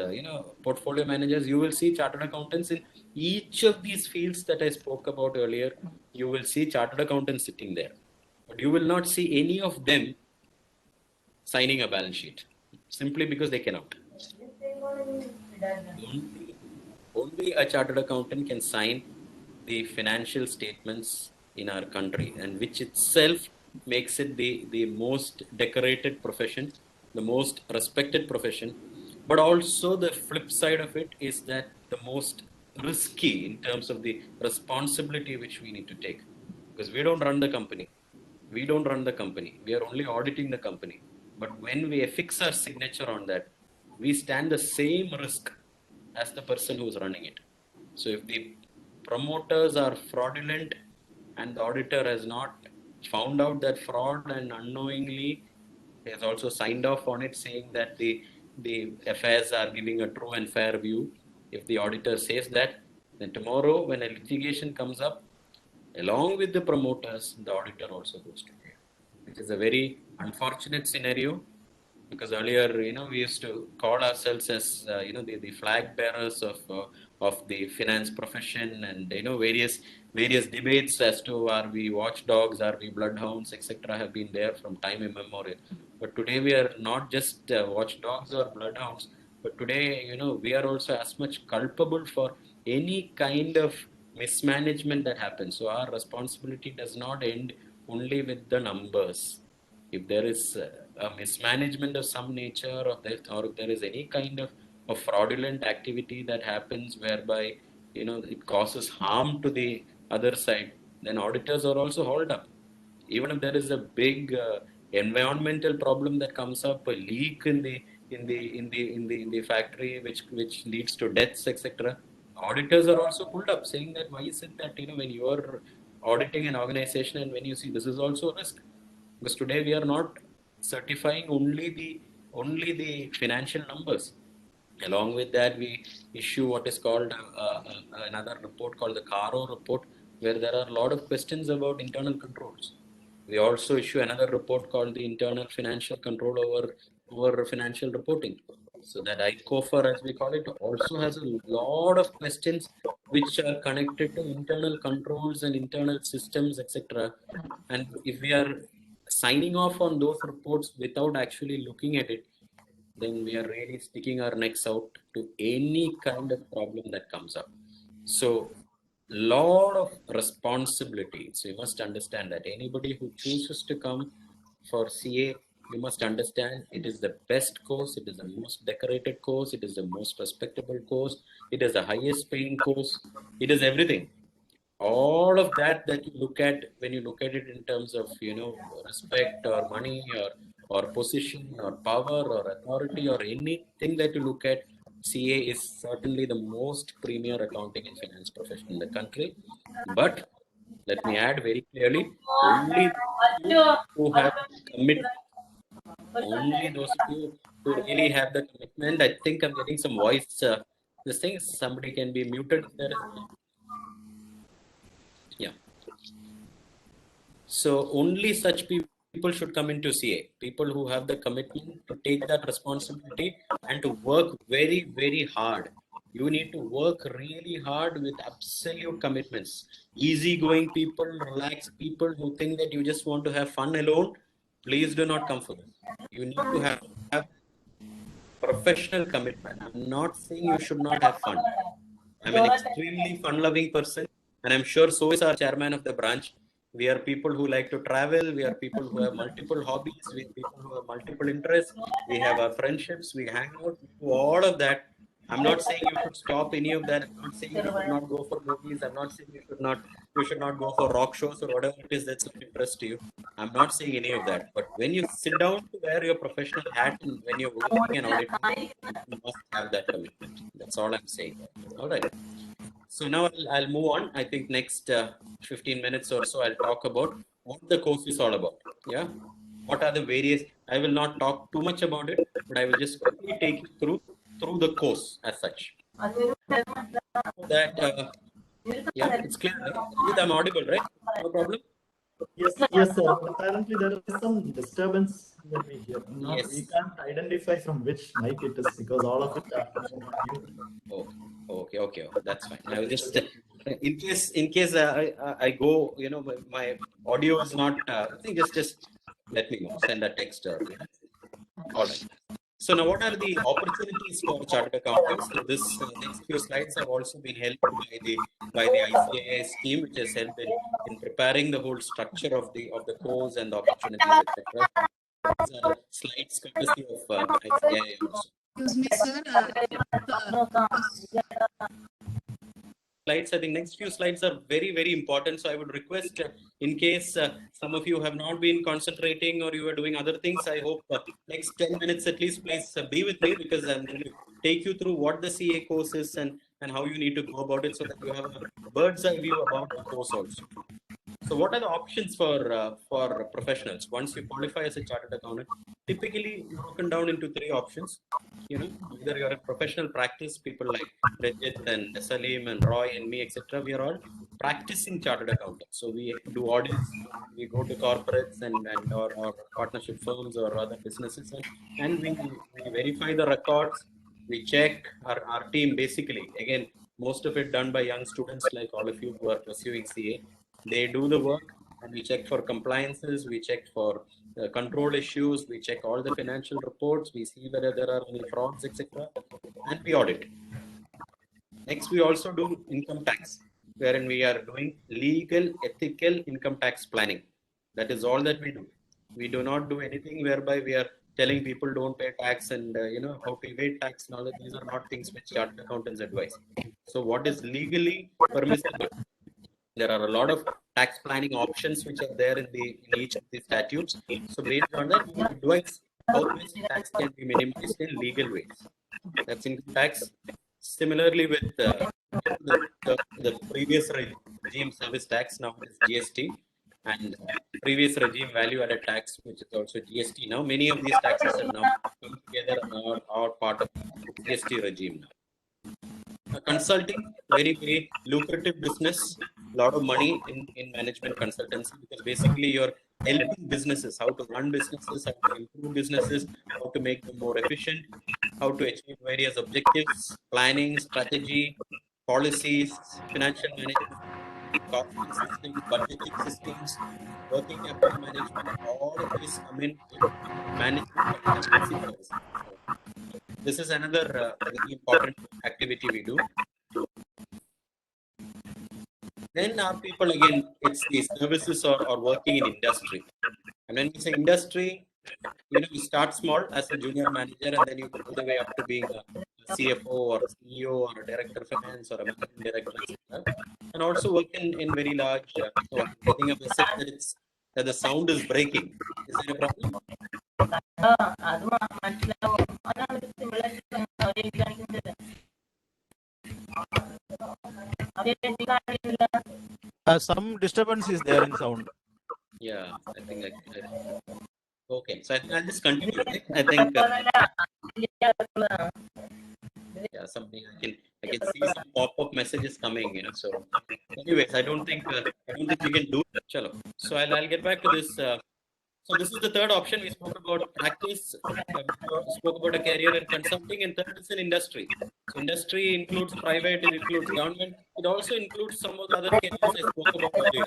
portfolio managers. You will see chartered accountants in each of these fields that I spoke about earlier. You will see chartered accountants sitting there, but you will not see any of them signing a balance sheet simply because they cannot. Only a chartered accountant can sign the financial statements in our country, and which itself makes it the most decorated profession, the most respected profession. But also the flip side of it is that the most risky in terms of the responsibility which we need to take, because we don't run the company. We don't run the company. We are only auditing the company. But when we affix our signature on that, we stand the same risk as the person who is running it. So if the promoters are fraudulent and the auditor has not found out that fraud and unknowingly has also signed off on it, saying that the affairs are giving a true and fair view, if the auditor says that, then tomorrow when a litigation comes up, along with the promoters, the auditor also goes to jail, which is a very unfortunate scenario, because earlier, we used to call ourselves as, the flag bearers of the finance profession, and, various debates as to are we watchdogs, are we bloodhounds, etc. have been there from time immemorial. But today we are not just watchdogs or bloodhounds, but today, we are also as much culpable for any kind of mismanagement that happens. So our responsibility does not end only with the numbers. If there is a mismanagement of some nature, or if there is any kind of fraudulent activity that happens whereby it causes harm to the other side, then auditors are also hauled up. Even if there is a big environmental problem that comes up, a leak in the factory which leads to deaths, etc., auditors are also pulled up, saying that why is it that when you are auditing an organization and when you see this is also a risk, because today we are not certifying only the financial numbers. Along with that, we issue what is called another report called the CARO report, where there are a lot of questions about internal controls. We also issue another report called the Internal Financial Control over Financial Reporting. So that ICOFR, as we call it, also has a lot of questions which are connected to internal controls and internal systems, etc. And if we are signing off on those reports without actually looking at it, then we are really sticking our necks out to any kind of problem that comes up. So, lot of responsibility. So you must understand that anybody who chooses to come for CA, you must understand it is the best course, it is the most decorated course, it is the most respectable course, it is the highest paying course, it is everything. All of that you look at when you look at it in terms of respect or money or position or power or authority or anything that you look at, CA is certainly the most premier accounting and finance profession in the country. But let me add very clearly, only those who have commitment, only those of you who really have the commitment. I think I'm getting some voice. This thing, somebody can be muted if there is. Yeah. So only such people should come into CA, people who have the commitment to take that responsibility and to work very, very hard. You need to work really hard with absolute commitments. Easygoing people, relaxed people who think that you just want to have fun alone, please do not come for this. You need to have professional commitment. I'm not saying you should not have fun. I'm an extremely fun-loving person, and I'm sure so is our chairman of the branch. We are people who like to travel. We are people who have multiple hobbies. We are people who have multiple interests. We have our friendships. We hang out. We do all of that. I'm not saying you should stop any of that. I'm not saying you should not go for movies. I'm not saying you should not go for rock shows or whatever it is that's of interest to you. I'm not saying any of that. But when you sit down to wear your professional hat and when you're working and auditing, you must have that commitment. That's all I'm saying. All right. So now I'll move on. I think next 15 minutes or so, I'll talk about what the course is all about. Yeah. What are the various, I will not talk too much about it, but I will just quickly take you through the course as such. That, yeah, it's clear, right? I'm audible, right? No problem? Yes, yes, sir. Apparently, there is some disturbance that we hear. Yes. We can't identify from which mic it is because all of it are on mute. Oh, okay, that's fine. I will just, in case I go, my audio is not, just let me know, send a text or, all right. So now what are the opportunities for chartered accountants? So this next few slides have also been helped by the ICAI scheme, which has helped in preparing the whole structure of the course and the opportunities, etc. These are slides courtesy of ICAI also. Excuse me, sir. Slides. I think next few slides are very, very important. So I would request, in case some of you have not been concentrating or you are doing other things, I hope next 10 minutes at least, please be with me because I'm going to take you through what the CA course is and how you need to go about it so that you have a bird's eye view about the course also. So what are the options for professionals once you qualify as a chartered accountant? Typically broken down into 3 options. Either you're a professional practice, people like Rajit and Salim and Roy and me, etc. We are all practicing chartered accountants. So we do audits, we go to corporates and or partnership firms or other businesses and we verify the records. We check our team basically. Again, most of it done by young students like all of you who are pursuing CA. They do the work and we check for compliances, we check for control issues, we check all the financial reports, we see whether there are any frauds, etc. and we audit. Next, we also do income tax, wherein we are doing legal, ethical income tax planning. That is all that we do. We do not do anything whereby we are telling people don't pay tax and how to evade tax and all that. These are not things which chartered accountants advise. So what is legally permissible? There are a lot of tax planning options which are there in each of the statutes. So based on that, we advise how much tax can be minimized in legal ways. That's income tax. Similarly, with the previous regime service tax, now it is GST, and previous regime value-added tax, which is also GST. Now, many of these taxes have now come together and are part of the GST regime now. Consulting, very, very lucrative business, a lot of money in management consultancy because basically you're helping businesses, how to run businesses, how to improve businesses, how to make them more efficient, how to achieve various objectives, planning, strategy, policies, financial management, costing systems, budgeting systems, working capital management, all of these come in management consultancy services. This is another very important activity we do. Then our people, again, it's the services or working in industry. And when we say industry, you start small as a junior manager and then you go all the way up to being a CFO or CEO or a director of finance or a managing director, etc. And also work in very large, so I'm getting a message that the sound is breaking. Is there a problem? Some disturbance is there in sound. Yeah, I think okay. So I think I'll just continue. Right? I think yeah, something I can see some pop-up messages coming. So, anyways, I don't think we can do it. Chalo. So I'll get back to this. So this is the third option. We spoke about practice, spoke about a career in consulting, and third is in industry. So industry includes private, it includes government. It also includes some of the other careers I spoke about earlier.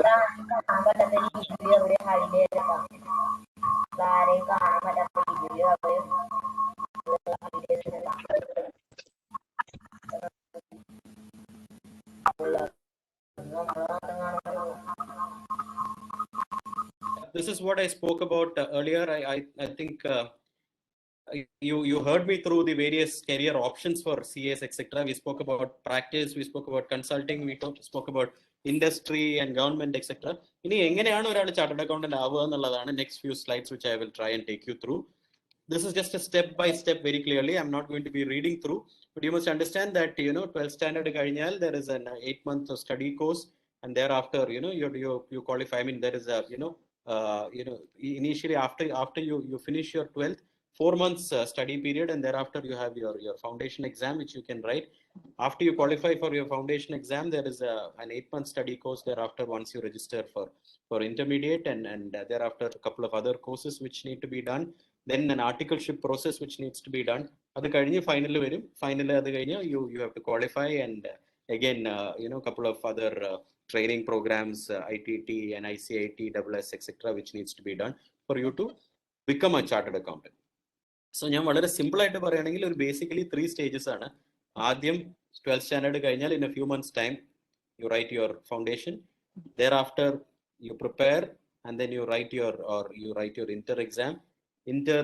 this is what I spoke about earlier. I think you heard me through the various career options for CAs, etc. We spoke about practice, we spoke about consulting, we spoke about industry and government, etc. ഇനി എങ്ങനെയാണ് ഒരാൾ chartered accountant ആവുക എന്നുള്ളതാണ് next few slides which I will try and take you through. This is just a step by step very clearly. I'm not going to be reading through, but you must understand that 12th standard കഴിഞ്ഞാൽ there is an 8-month study course, and thereafter you qualify. I mean, there is a initially after you finish your 12th, 4 months study period, and thereafter you have your foundation exam which you can write. After you qualify for your foundation exam, there is an 8-month study course thereafter once you register for intermediate, and thereafter a couple of other courses which need to be done. Then an articleship process which needs to be done. Adu kazhinju final varum. Final adu kazhinju you have to qualify, and again couple of other training programs, ITT and ICIT, SS, etc. which needs to be done for you to become a chartered accountant. So ഞാൻ വളരെ simple ആയിട്ട് പറയുകയാണെങ്കിൽ ഒരു basically 3 stages ആണ്. ആദ്യം 12th standard കഴിഞ്ഞാൽ in a few months time you write your foundation. Thereafter you prepare, and then you write your inter exam. Inter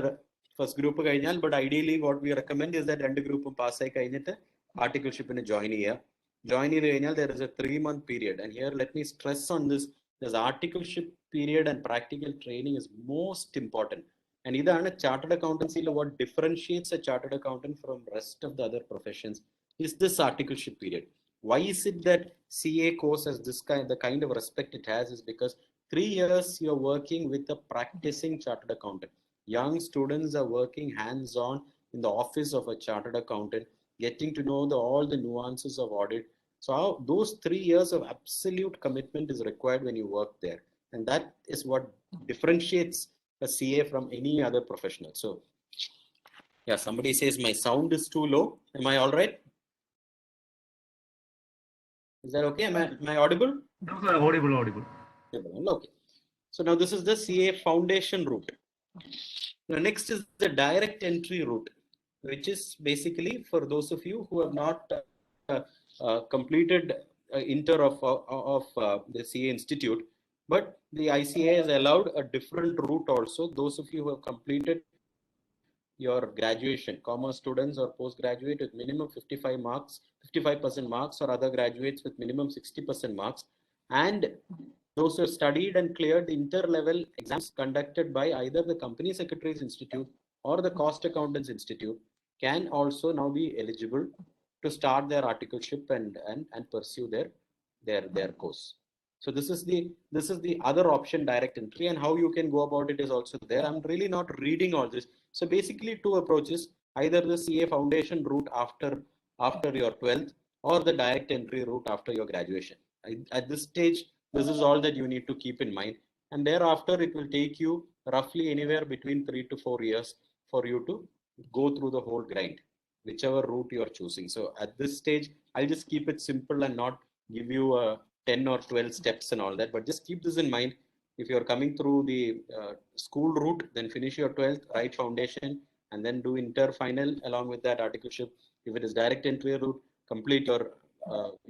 first group കഴിഞ്ഞാൽ, but ideally what we recommend is that രണ്ട് ഗ്രൂപ്പും പാസ്സായി കഴിഞ്ഞിട്ട് ആർട്ടിക്കിൾഷിപ്പിന് join ചെയ്യുക. Join ചെയ്ത് കഴിഞ്ഞാൽ there is a 3-month period, and here let me stress on this articleship period and practical training is most important. And ഇതാണ് chartered accountancy what differentiates a chartered accountant from rest of the other professions is this articleship period. Why is it that CA course has the kind of respect it has is because 3 years you're working with a practicing chartered accountant. Young students are working hands-on in the office of a chartered accountant, getting to know all the nuances of audit. So those 3 years of absolute commitment is required when you work there. And that is what differentiates a CA from any other professional. So yeah, somebody says my sound is too low. Am I all right? Is that okay? Am I audible? Audible. Okay. So now this is the CA foundation route. Now next is the direct entry route, which is basically for those of you who have not completed inter of the CA Institute, but the ICA has allowed a different route also. Those of you who have completed your graduation, commerce students or postgraduate with minimum 55% marks, or other graduates with minimum 60% marks, and those who have studied and cleared the inter-level exams conducted by either the Company Secretaries Institute or the Cost Accountants Institute can also now be eligible to start their articleship and pursue their course. So this is the other option, direct entry, and how you can go about it is also there. I'm really not reading all this. So basically 2 approaches, either the CA foundation route after your 12th, or the direct entry route after your graduation. At this stage, this is all that you need to keep in mind. And thereafter, it will take you roughly anywhere between 3 to 4 years for you to go through the whole grind, whichever route you are choosing. So at this stage, I'll just keep it simple and not give you 10 or 12 steps and all that, but just keep this in mind. If you're coming through the school route, then finish your 12th, write foundation, and then do inter final along with that articleship. If it is direct entry route, complete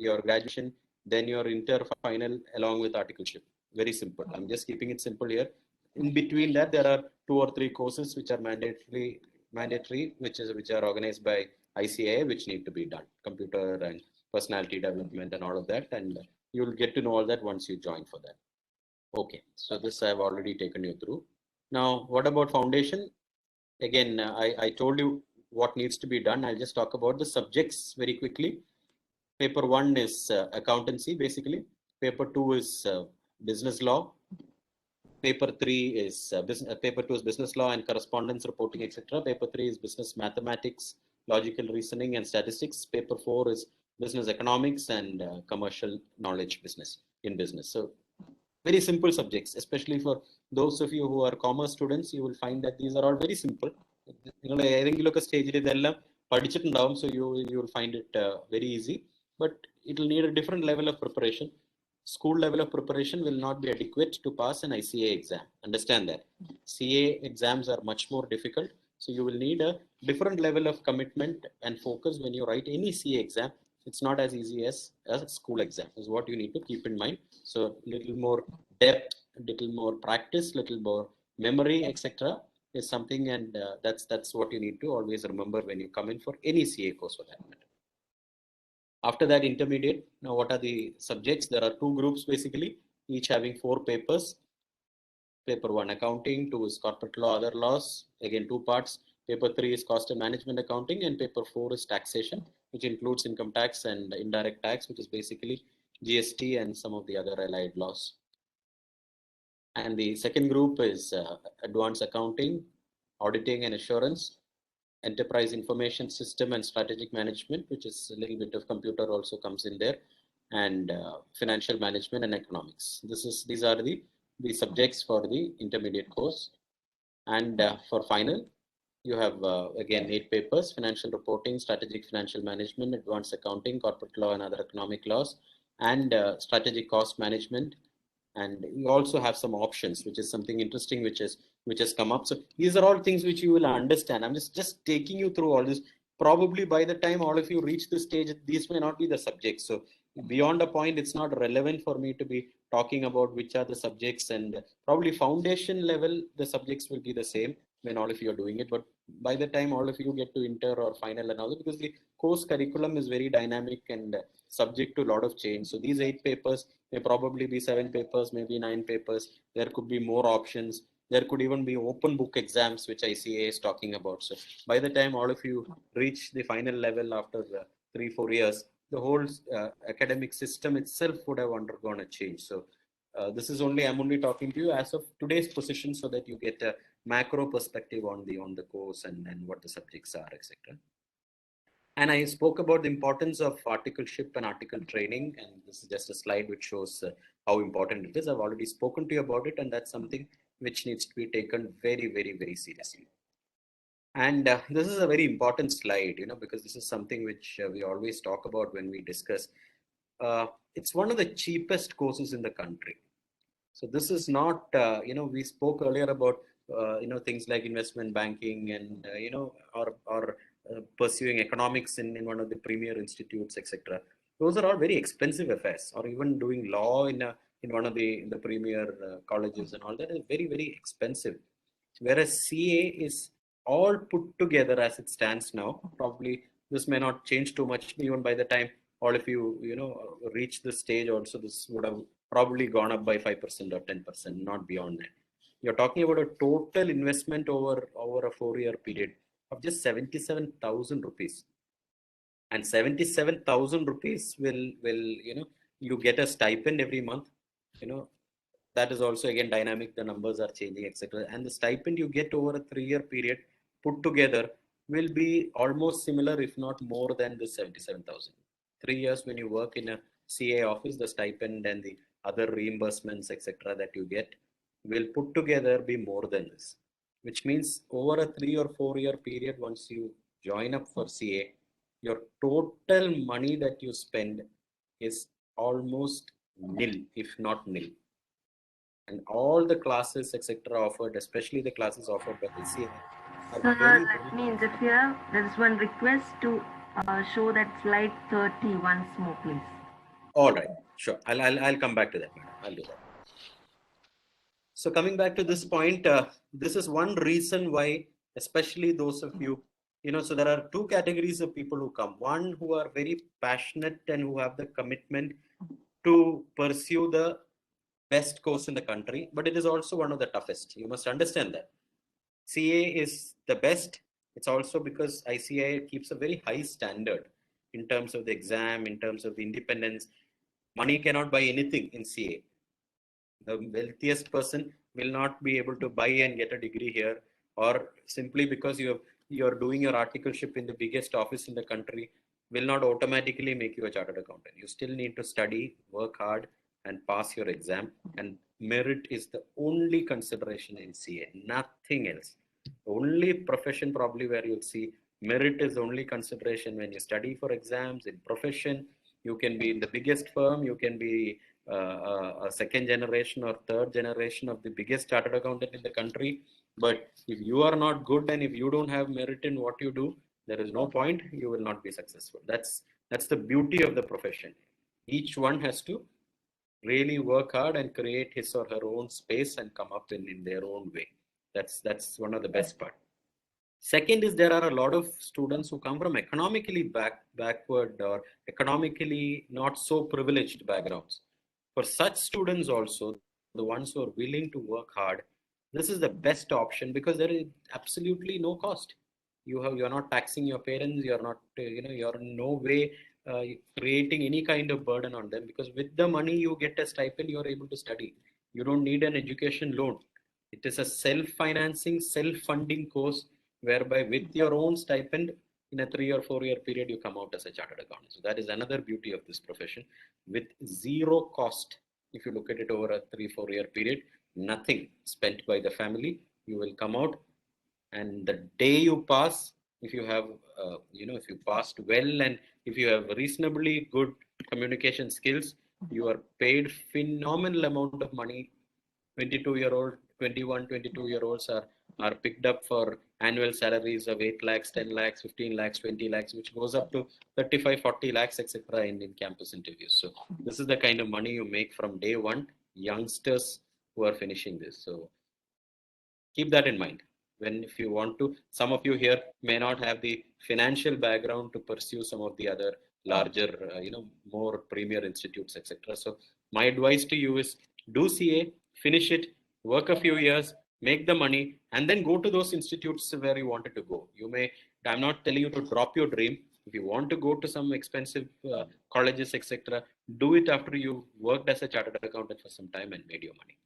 your graduation, then your inter final along with articleship. Very simple. I'm just keeping it simple here. In between that, there are 2 or 3 courses which are mandatory, which are organized by ICAI, which need to be done. Computer and personality development and all of that, and you'll get to know all that once you join for that. Okay, so this I've already taken you through. Now, what about foundation? Again, I told you what needs to be done. I'll just talk about the subjects very quickly. Paper 1 is accountancy, basically. Paper 2 is business law. Paper 3 is paper 2 is business law and correspondence reporting, etc. Paper 3 is business mathematics, logical reasoning and statistics. Paper 4 is business economics and commercial knowledge in business. So very simple subjects, especially for those of you who are commerce students. You will find that these are all very simple. So you will find it very easy, but it will need a different level of preparation. School level of preparation will not be adequate to pass an ICA exam. Understand that. CA exams are much more difficult. So you will need a different level of commitment and focus when you write any CA exam. It's not as easy as a school exam, is what you need to keep in mind. So little more depth little more practice, little more memory, etc., is something, and that's what you need to always remember when you come in for any CA course for that matter. After that, intermediate. Now, what are the subjects? There are two groups basically, each having 4 papers. Paper 1, accounting. 2 is corporate law, other laws. Again, 2 parts. Paper 3 is cost and management accounting, and paper 4 is taxation, which includes income tax and indirect tax, which is basically GST and some of the other allied laws. And the second group is advanced accounting, auditing and assurance, enterprise information system and strategic management, which is a little bit of computer also comes in there, and financial management and economics. These are the subjects for the intermediate course. And for final, you have again 8 papers: financial reporting, strategic financial management, advanced accounting, corporate law and other economic laws, and strategic cost management. And you also have some options, which is something interesting which has come up. So these are all things which you will understand. I'm just taking you through all this. Probably by the time all of you reach this stage, these may not be the subjects. So beyond a point, it's not relevant for me to be talking about which are the subjects, and probably foundation level, the subjects will be the same when all of you are doing it. But by the time all of you get to inter or final and all, because the course curriculum is very dynamic and subject to a lot of change. So these 8 papers may probably be 7 papers, maybe 9 papers. There could be more options. There could even be open book exams, which ICAI is talking about. So by the time all of you reach the final level after 3-4 years, the whole academic system itself would have undergone a change. So this is only, I'm only talking to you as of today's position, so that you get a macro perspective on the course and what the subjects are, etc. And I spoke about the importance of articleship and article training, and this is just a slide which shows how important it is. I've already spoken to you about it, and that's something which needs to be taken very, very, very seriously. And this is a very important slide, because this is something which we always talk about when we discuss. It's one of the cheapest courses in the country. So this is not, we spoke earlier about, things like investment banking and, or pursuing economics in one of the premier institutes, etc. Those are all very expensive affairs, or even doing law in one of the premier colleges and all that is very, very expensive. Whereas CA is all put together as it stands now. Probably this may not change too much even by the time all of you, reach this stage. Also, this would have probably gone up by 5% or 10%, not beyond that. You're talking about a total investment over a 4-year period of just 77,000 rupees. And 77,000 rupees will, you get a stipend every month, that is also again dynamic, the numbers are changing, etc. And the stipend you get over a 3-year period put together will be almost similar, if not more than the 77,000. 3 years when you work in a CA office, the stipend and the other reimbursements, etc. that you get will put together be more than this, which means over a 3 or 4-year period, once you join up for CA, your total money that you spend is almost nil, if not nil. And all the classes, etc. offered, especially the classes offered by the CA. Sir, let me interfere. There is one request to show that slide 30 once more, please. All right, sure. I'll come back to that, madam. I'll do that. So coming back to this point, this is one reason why, especially those of you, so there are 2 categories of people who come. One who are very passionate and who have the commitment to pursue the best course in the country, but it is also one of the toughest. You must understand that. CA is the best. It's also because ICAI keeps a very high standard in terms of the exam, in terms of the independence. Money cannot buy anything in CA. The wealthiest person will not be able to buy and get a degree here, or simply because you're doing your articleship in the biggest office in the country will not automatically make you a chartered accountant. You still need to study, work hard, and pass your exam. And merit is the only consideration in CA, nothing else. The only profession probably where you'll see merit is the only consideration when you study for exams. In profession, you can be in the biggest firm, you can be a 2nd generation or 3rd generation of the biggest chartered accountant in the country. But if you are not good and if you don't have merit in what you do, there is no point, you will not be successful. That's the beauty of the profession. Each one has to really work hard and create his or her own space and come up in their own way. That's one of the best part. Second is there are a lot of students who come from economically backward or economically not so privileged backgrounds. For such students also, the ones who are willing to work hard, this is the best option because there is absolutely no cost. You're not taxing your parents. You're not you're in no way creating any kind of burden on them, because with the money you get a stipend, you're able to study. You don't need an education loan. It is a self-financing, self-funding course whereby with your own stipend in a 3 or 4 year period you come out as a chartered accountant. So that is another beauty of this profession, with zero cost. If you look at it over a 3-4 year period, nothing spent by the family, you will come out, and the day you pass, if you have if you passed well and if you have reasonably good communication skills, you are paid phenomenal amount of money. 22-year-old, 21, 22-year-olds are picked up for annual salaries of 8 lakhs, 10 lakhs, 15 lakhs, 20 lakhs, which goes up to 35, 40 lakhs, etc. in campus interviews. So this is the kind of money you make from day one, youngsters who are finishing this. So keep that in mind. When if you want to, some of you here may not have the financial background to pursue some of the other larger, more premier institutes, etc. So my advice to you is do CA, finish it, work a few years, make the money, and then go to those institutes where you wanted to go. I'm not telling you to drop your dream. If you want to go to some expensive colleges, etc., do it after you worked as a chartered accountant for some time and made your money.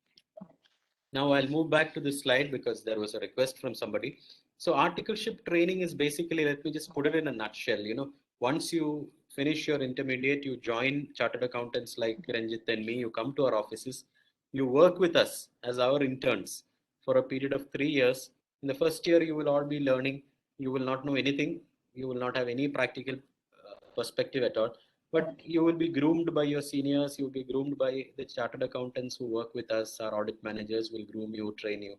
Now I'll move back to this slide because there was a request from somebody. So articleship training is basically, let me just put it in a nutshell. Once you finish your intermediate, you join chartered accountants like Ranjit and me, you come to our offices, you work with us as our interns for a period of 3 years. In the first year, you will all be learning. You will not know anything. You will not have any practical perspective at all. But you will be groomed by your seniors, you will be groomed by the chartered accountants who work with us, our audit managers will groom you, train you.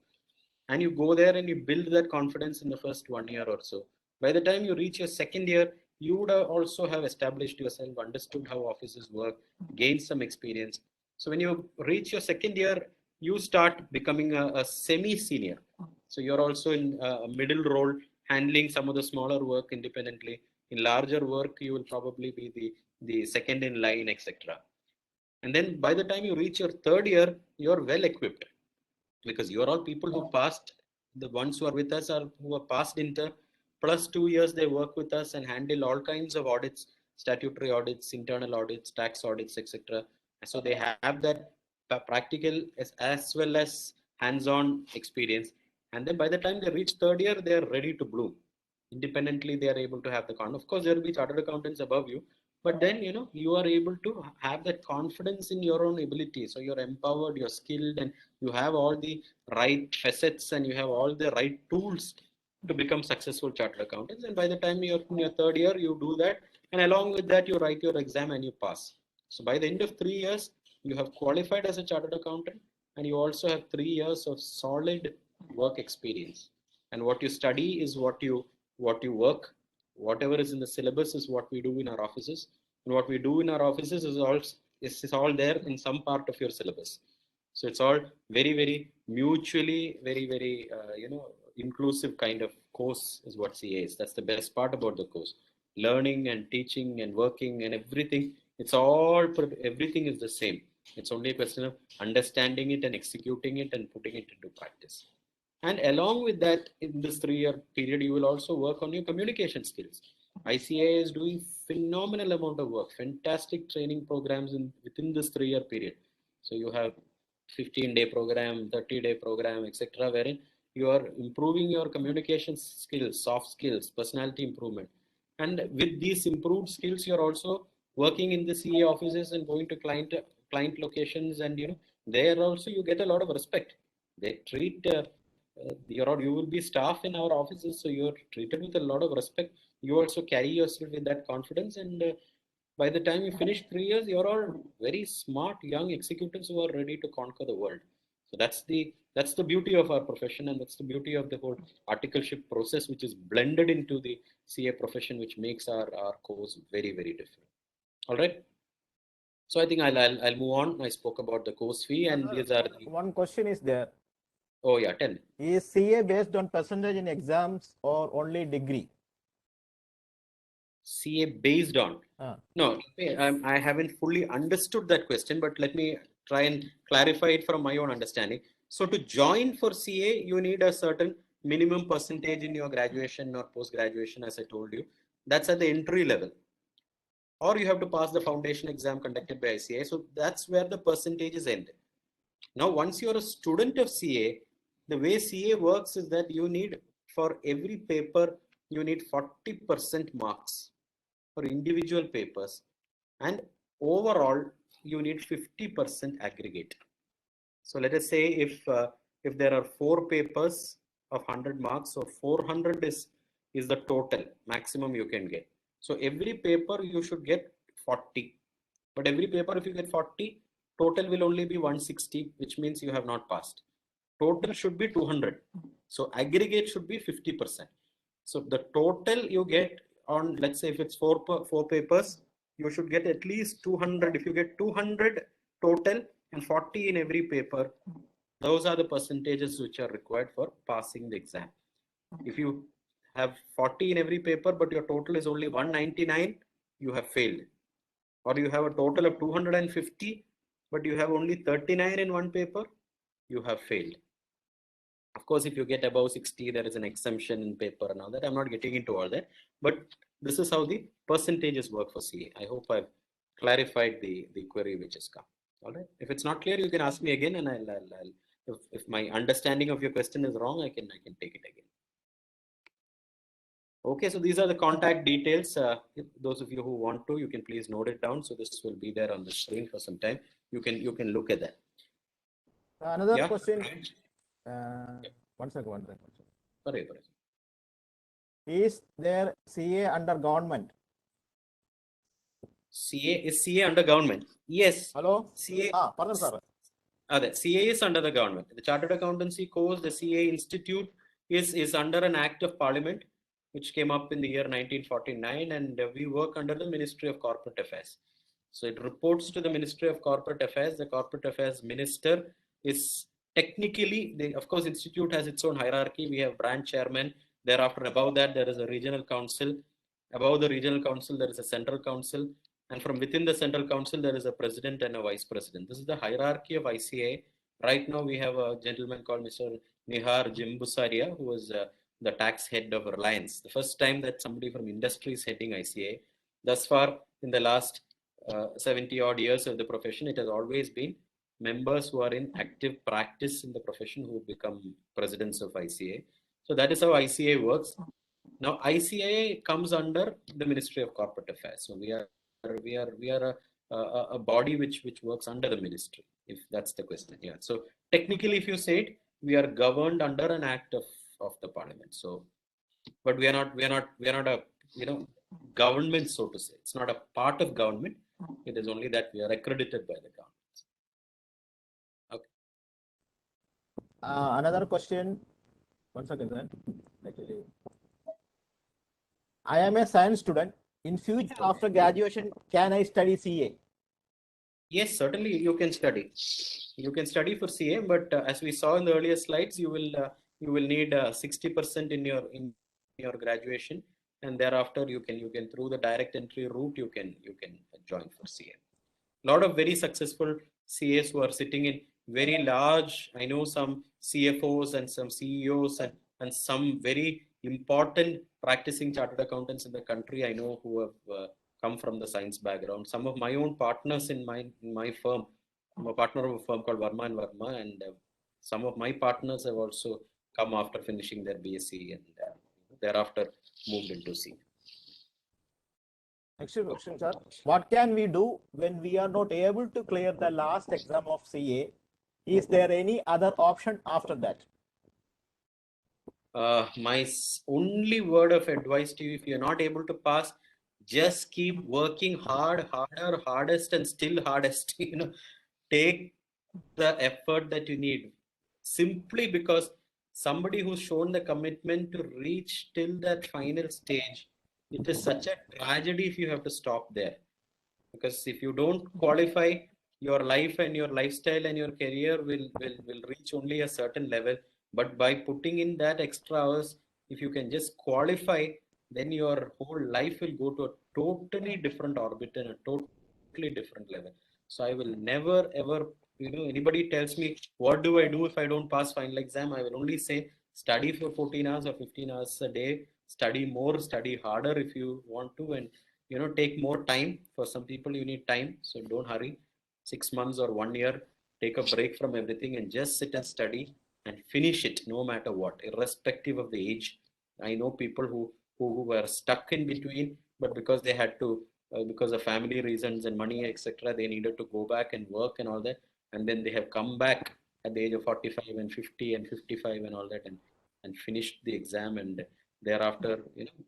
And you go there and you build that confidence in the first 1 year or so. By the time you reach your second year, you would also have established yourself, understood how offices work, gained some experience. So when you reach your second year, you start becoming a semi-senior. So you're also in a middle role, handling some of the smaller work independently. In larger work, you will probably be the second in line, etc. And then by the time you reach your third year, you're well equipped because you're all people who passed. The ones who are with us are who are past intern, plus 2 years they work with us and handle all kinds of audits, statutory audits, internal audits, tax audits, etc. So they have that practical as well as hands-on experience. And then by the time they reach third year, they are ready to bloom. Independently, they are able to have the of course, there will be chartered accountants above you, but then you are able to have that confidence in your own ability. So you're empowered, you're skilled, and you have all the right facets and you have all the right tools to become successful chartered accountants. And by the time you're in your third year, you do that, and along with that, you write your exam and you pass. So by the end of 3 years, you have qualified as a chartered accountant, and you also have 3 years of solid work experience. And what you study is what you work. Whatever is in the syllabus is what we do in our offices, and what we do in our offices is all there in some part of your syllabus. So it's all very, very mutually, very, very inclusive kind of course is what CA is. That's the best part about the course. Learning and teaching and working and everything, everything is the same. It's only a question of understanding it and executing it and putting it into practice. And along with that, in this 3 year period, you will also work on your communication skills. ICAI is doing phenomenal amount of work, fantastic training programs within this 3 year period. So you have 15-day program, 30-day program, etc., wherein you are improving your communication skills, soft skills, personality improvement. And with these improved skills, you're also working in the CA offices and going to client locations, and there also you get a lot of respect. They treat you will be staff in our offices, so you're treated with a lot of respect. You also carry yourself with that confidence, and by the time you finish 3 years, you're all very smart young executives who are ready to conquer the world. So that's the beauty of our profession, and that's the beauty of the whole articleship process, which is blended into the CA profession, which makes our course very, very different. All right. So I think I'll move on. I spoke about the course fee, and these are the, One question is there. oh yeah, tell me. Is CA based on percentage in exams or only degree? CA based on. No, I haven't fully understood that question, but let me try and clarify it from my own understanding. So to join for CA, you need a certain minimum percentage in your graduation or post-graduation, as I told you. That's at the entry level. Or you have to pass the foundation exam conducted by ICAI. So that's where the percentages end. Now, once you're a student of CA, the way CA works is that you need, for every paper, you need 40% marks for individual papers, and overall you need 50% aggregate. So let us say if there are 4 papers of 100 marks, so 400 is the total maximum you can get. So every paper you should get 40, but every paper if you get 40, total will only be 160, which means you have not passed. Total should be 200. So aggregate should be 50%. So the total you get on, let's say if it's four papers, you should get at least 200. If you get 200 total and 40 in every paper, those are the percentages which are required for passing the exam. If you have 40 in every paper, but your total is only 199, you have failed. Or you have a total of 250, but you have only 39 in one paper, you have failed. Of course, if you get above 60, there is an exemption in paper and all that. I'm not getting into all that, but this is how the percentages work for CA. I hope I've clarified the query which has come. All right. If it's not clear, you can ask me again, and if my understanding of your question is wrong, I can take it again. Okay, so these are the contact details. Those of you who want to, you can please note it down. So this will be there on the screen for some time. You can look at that. Another question. Right. One second. Sorry. Is there CA under government? Is CA under government? Yes. Hello? CA. Pardon, sir. CA is under the government. The Chartered Accountancy course, the CA Institute is under an Act of Parliament, which came up in the year 1949, and we work under the Ministry of Corporate Affairs. So it reports to the Ministry of Corporate Affairs. The Corporate Affairs Minister is technically, of course, Institute has its own hierarchy. We have branch chairman. Thereafter, above that, there is a regional council. Above the regional council, there is a central council. And from within the central council, there is a president and a vice president. This is the hierarchy of ICAI. Right now, we have a gentleman called Mr. Nihar Jimbusaria, who is the tax head of Reliance. The first time that somebody from industry is heading ICAI. Thus far, in the last 70 odd years of the profession, it has always been members who are in active practice in the profession who become presidents of ICAI. So that is how ICAI works. Now ICAI comes under the Ministry of Corporate Affairs. So we are a body which works under the ministry, if that's the question. Yeah. So technically, if you say it, we are governed under an act of the Parliament. So, but we are not a government, so to say. It's not a part of government. It is only that we are accredited by the government. Okay. Another question. One second, sir. I am a science student. In future, after graduation, can I study CA? Yes, certainly you can study. You can study for CA, but as we saw in the earlier slides, you will need 60% in your graduation, and thereafter you can through the direct entry route you can join for CA. A lot of very successful CAs who are sitting in very large. I know some CFOs and some CEOs and some very important practicing chartered accountants in the country. I know who have come from the science background. Some of my own partners in my firm. I'm a partner of a firm called Varma and Varma, and some of my partners have also come after finishing their BSc and thereafter moved into CA. Next question, sir. What can we do when we are not able to clear the last exam of CA? Is there any other option after that? My only word of advice to you, if you're not able to pass, just keep working hardest and still hardest. Take the effort that you need, simply because somebody who's shown the commitment to reach till that final stage, it is such a tragedy if you have to stop there. because if you don't qualify, your life and your lifestyle and your career will reach only a certain level. But by putting in that extra hours, if you can just qualify, then your whole life will go to a totally different orbit and a totally different level. So I will never ever, anybody tells me what do I do if I don't pass final exam, I will only say study for 14 hours or 15 hours a day, study more, study harder if you want to, and take more time. For some people you need time, so don't hurry. 6 months or 1 year, take a break from everything and just sit and study and finish it no matter what, irrespective of the age. I know people who were stuck in between, but because they had to, because of family reasons and money, etc., they needed to go back and work and all that, and then they have come back at the age of 45 and 50 and 55 and all that, and finished the exam, and thereafter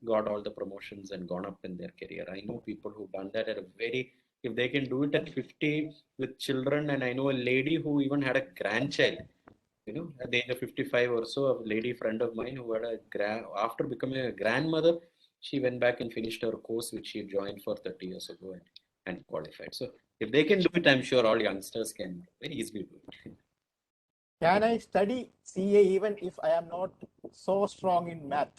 got all the promotions and gone up in their career. I know people who've done that at a very, if they can do it at 50 with children, and I know a lady who even had a grandchild, at the age of 55 or so, a lady friend of mine who had after becoming a grandmother, she went back and finished her course which she joined for 30 years ago, and qualified. So if they can do it, I'm sure all youngsters can very easily do it. Can I study CA even if I am not so strong in math?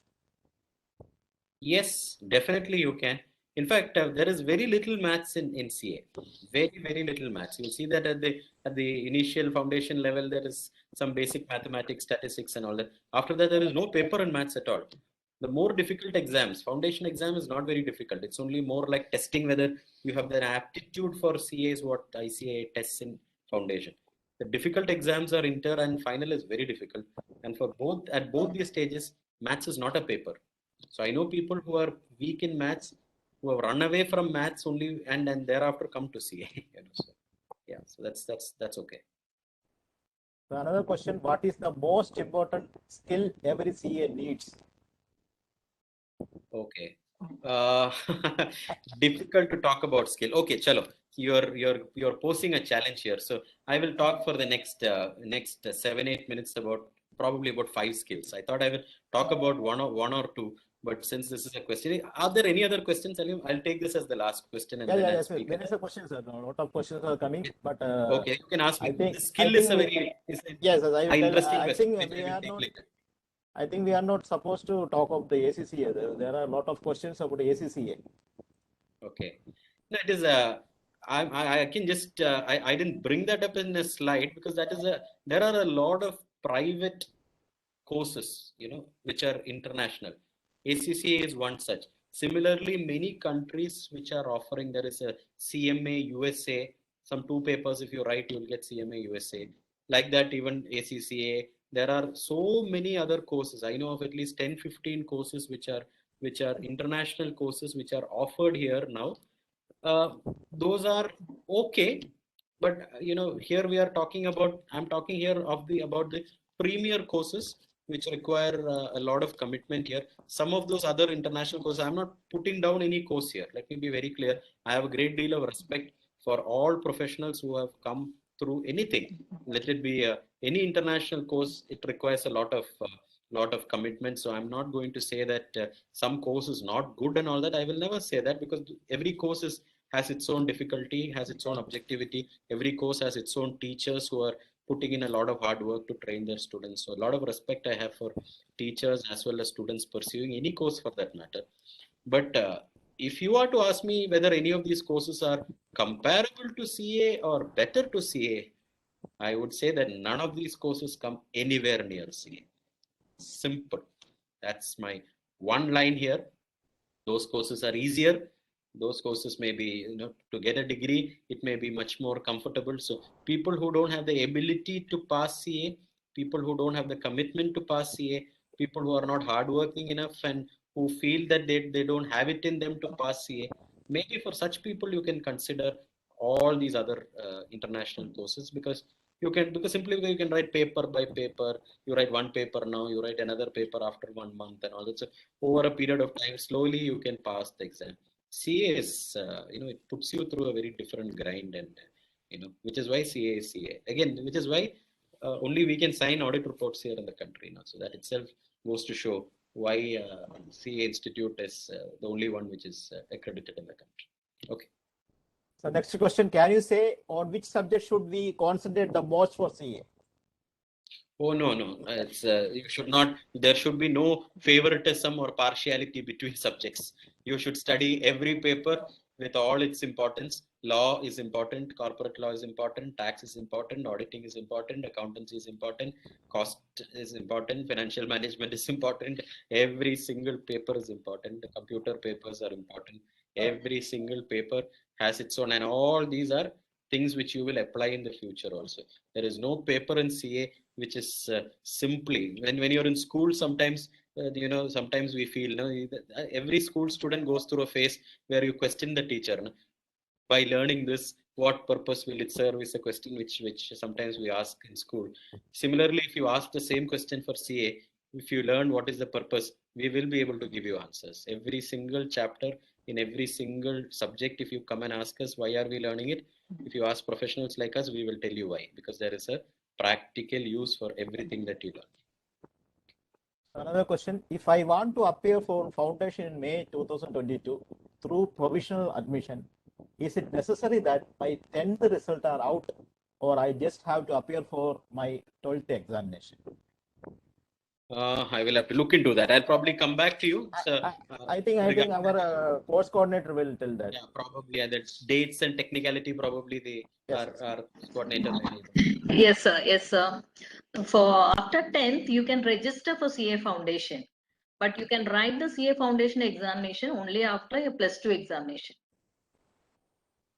Yes, definitely you can. In fact, there is very little maths in CA. Very, very little maths. You'll see that at the initial foundation level, there is some basic mathematics, statistics, and all that. After that, there is no paper in maths at all. The more difficult exams, foundation exam is not very difficult. It's only more like testing whether you have the aptitude for CA is what ICAI tests in foundation. The difficult exams are inter and final is very difficult. And for at both these stages, maths is not a paper. So I know people who are weak in maths, who have run away from maths only, and thereafter come to CA. So, yeah, so that's okay. So another question: what is the most important skill every CA needs? Okay. Difficult to talk about skill. Okay, chalo. You're posing a challenge here. So I will talk for the next 7-8 minutes probably about 5 skills. I thought I will talk about one or two, but since this is a question, are there any other questions? I'll take this as the last question, and then I'll Yes, speak. there is a question, sir. A lot of questions are coming, but okay, you can ask me. The skill is a very interesting question. I think we are not supposed to talk of the ACCA. There are a lot of questions about ACCA. Okay, no, it is I can just I didn't bring that up in a slide because there are a lot of private courses which are international. ACCA is one such. Similarly, many countries which are offering, there is a CMA USA. Some 2 papers if you write, you'll get CMA USA. Like that, even ACCA. There are so many other courses. I know of at least 10-15 courses which are international courses which are offered here now. Those are okay, but here we are talking about. I'm talking here about the premier courses which require a lot of commitment here. Some of those other international courses, I'm not putting down any course here. Let me be very clear. I have a great deal of respect for all professionals who have come through anything. Let it be any international course. It requires a lot of commitment. So I'm not going to say that some course is not good and all that. I will never say that, because every course has its own difficulty, has its own objectivity. Every course has its own teachers who are putting in a lot of hard work to train their students. So a lot of respect I have for teachers as well as students pursuing any course for that matter. But if you are to ask me whether any of these courses are comparable to CA or better to CA, I would say that none of these courses come anywhere near CA. Simple. That's my one line here. Those courses are easier. Those courses may be, to get a degree, it may be much more comfortable. So people who don't have the ability to pass CA, people who don't have the commitment to pass CA, people who are not hardworking enough and who feel that they don't have it in them to pass CA, maybe for such people you can consider all these other international courses, because simply you can write paper by paper. You write one paper now, you write another paper after 1 month and all that. So over a period of time, slowly you can pass the exam. CA is, it puts you through a very different grind, and which is why CA is CA again, which is why only we can sign audit reports here in the country now. So that itself goes to show why CA Institute is the only one which is accredited in the country. Okay. So next question, can you say on which subject should we concentrate the most for CA? Oh, no. It's you should not. There should be no favoritism or partiality between subjects. You should study every paper with all its importance. Law is important. Corporate law is important. Tax is important. Auditing is important. Accountancy is important. Cost is important. Financial management is important. Every single paper is important. The computer papers are important. Every single paper has its own, and all these are things which you will apply in the future also. There is no paper in CA which is simply when you're in school. Sometimes sometimes we feel every school student goes through a phase where you question the teacher. By learning this, what purpose will it serve is a question which sometimes we ask in school. Similarly, if you ask the same question for CA, if you learn what is the purpose, we will be able to give you answers. Every single chapter in every single subject, if you come and ask us why are we learning it, if you ask professionals like us, we will tell you why, because there is a practical use for everything that you learn. Another question, if I want to appear for foundation in May 2022 through provisional admission, is it necessary that my 10th result are out, or I just have to appear for my 12th examination? I will have to look into that. I'll probably come back to you. So, I think our course coordinator will tell that. Yeah, probably. The dates and technicality, probably the Yes. our coordinator. Yes, sir. Yes, sir. For after 10th, you can register for CA Foundation, but you can write the CA Foundation examination only after your +2 examination.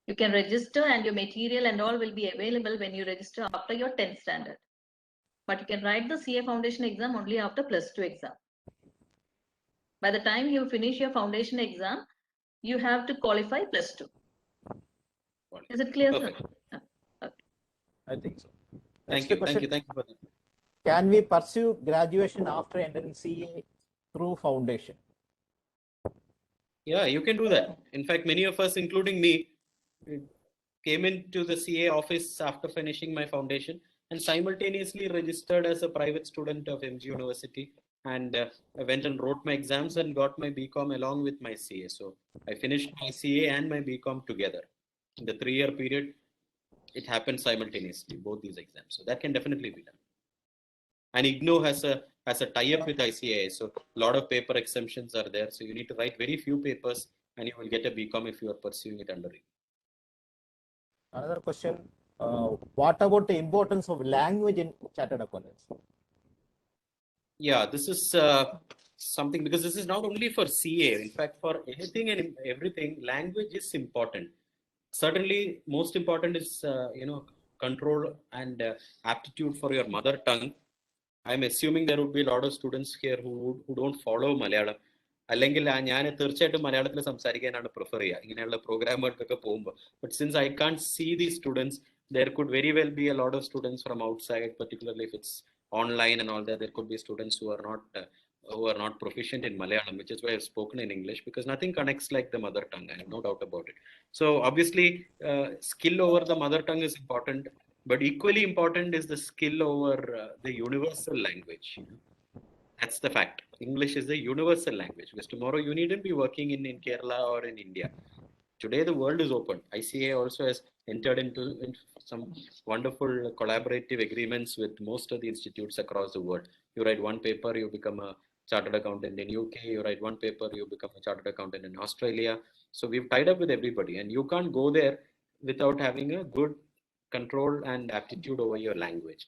You can register and your material and all will be available when you register after your 10th standard. But you can write the CA Foundation exam only after +2 exam. By the time you finish your foundation exam, you have to qualify +2. Is it clear, sir? I think so. Thank you for that. Can we pursue graduation after entering CA through foundation? Yeah, you can do that. In fact, many of us, including me, came into the CA office after finishing my foundation and simultaneously registered as a private student of MG University, and I went and wrote my exams and got my BCom along with my CA. So I finished my CA and my BCom together. In the 3-year period, it happened simultaneously, both these exams. So that can definitely be done. And IGNOU has a tie-up with ICAI, so a lot of paper exemptions are there. So you need to write very few papers and you will get a BCom if you are pursuing it under it. Another question, what about the importance of language in chartered accountants? Yeah, this is something, because this is not only for CA. In fact, for anything and everything, language is important. Certainly, most important is control and aptitude for your mother tongue. I'm assuming there would be a lot of students here who don't follow Malayalam. അല്ലെങ്കിൽ ഞാൻ തീർച്ചയായിട്ടും മലയാളത്തിൽ സംസാരിക്കാനാണ് prefer ചെയ്യുക ഇങ്ങനെയുള്ള പ്രോഗ്രാമുകൾക്കൊക്കെ പോകുമ്പോൾ. But since I can't see these students, there could very well be a lot of students from outside, particularly if it's online and all that. There could be students who are not proficient in Malayalam, which is why I've spoken in English, because nothing connects like the mother tongue. I have no doubt about it. So obviously, skill over the mother tongue is important, but equally important is the skill over the universal language. That's the fact. English is the universal language, because tomorrow you needn't be working in Kerala or in India. Today the world is open. ICAI also has entered into some wonderful collaborative agreements with most of the institutes across the world. You write one paper, you become a chartered accountant in UK. You write one paper, you become a chartered accountant in Australia. So we've tied up with everybody, and you can't go there without having a good control and aptitude over your language.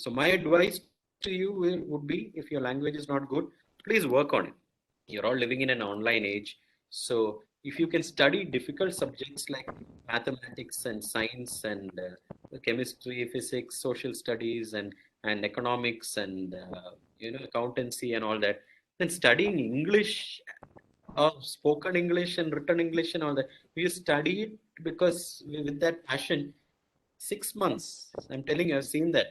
So my advice to you would be, if your language is not good, please work on it. You're all living in an online age. So if you can study difficult subjects like mathematics and science and chemistry, physics, social studies and economics and accountancy and all that, then studying English or spoken English and written English and all that, you study it because with that passion, 6 months, I'm telling you, I've seen that.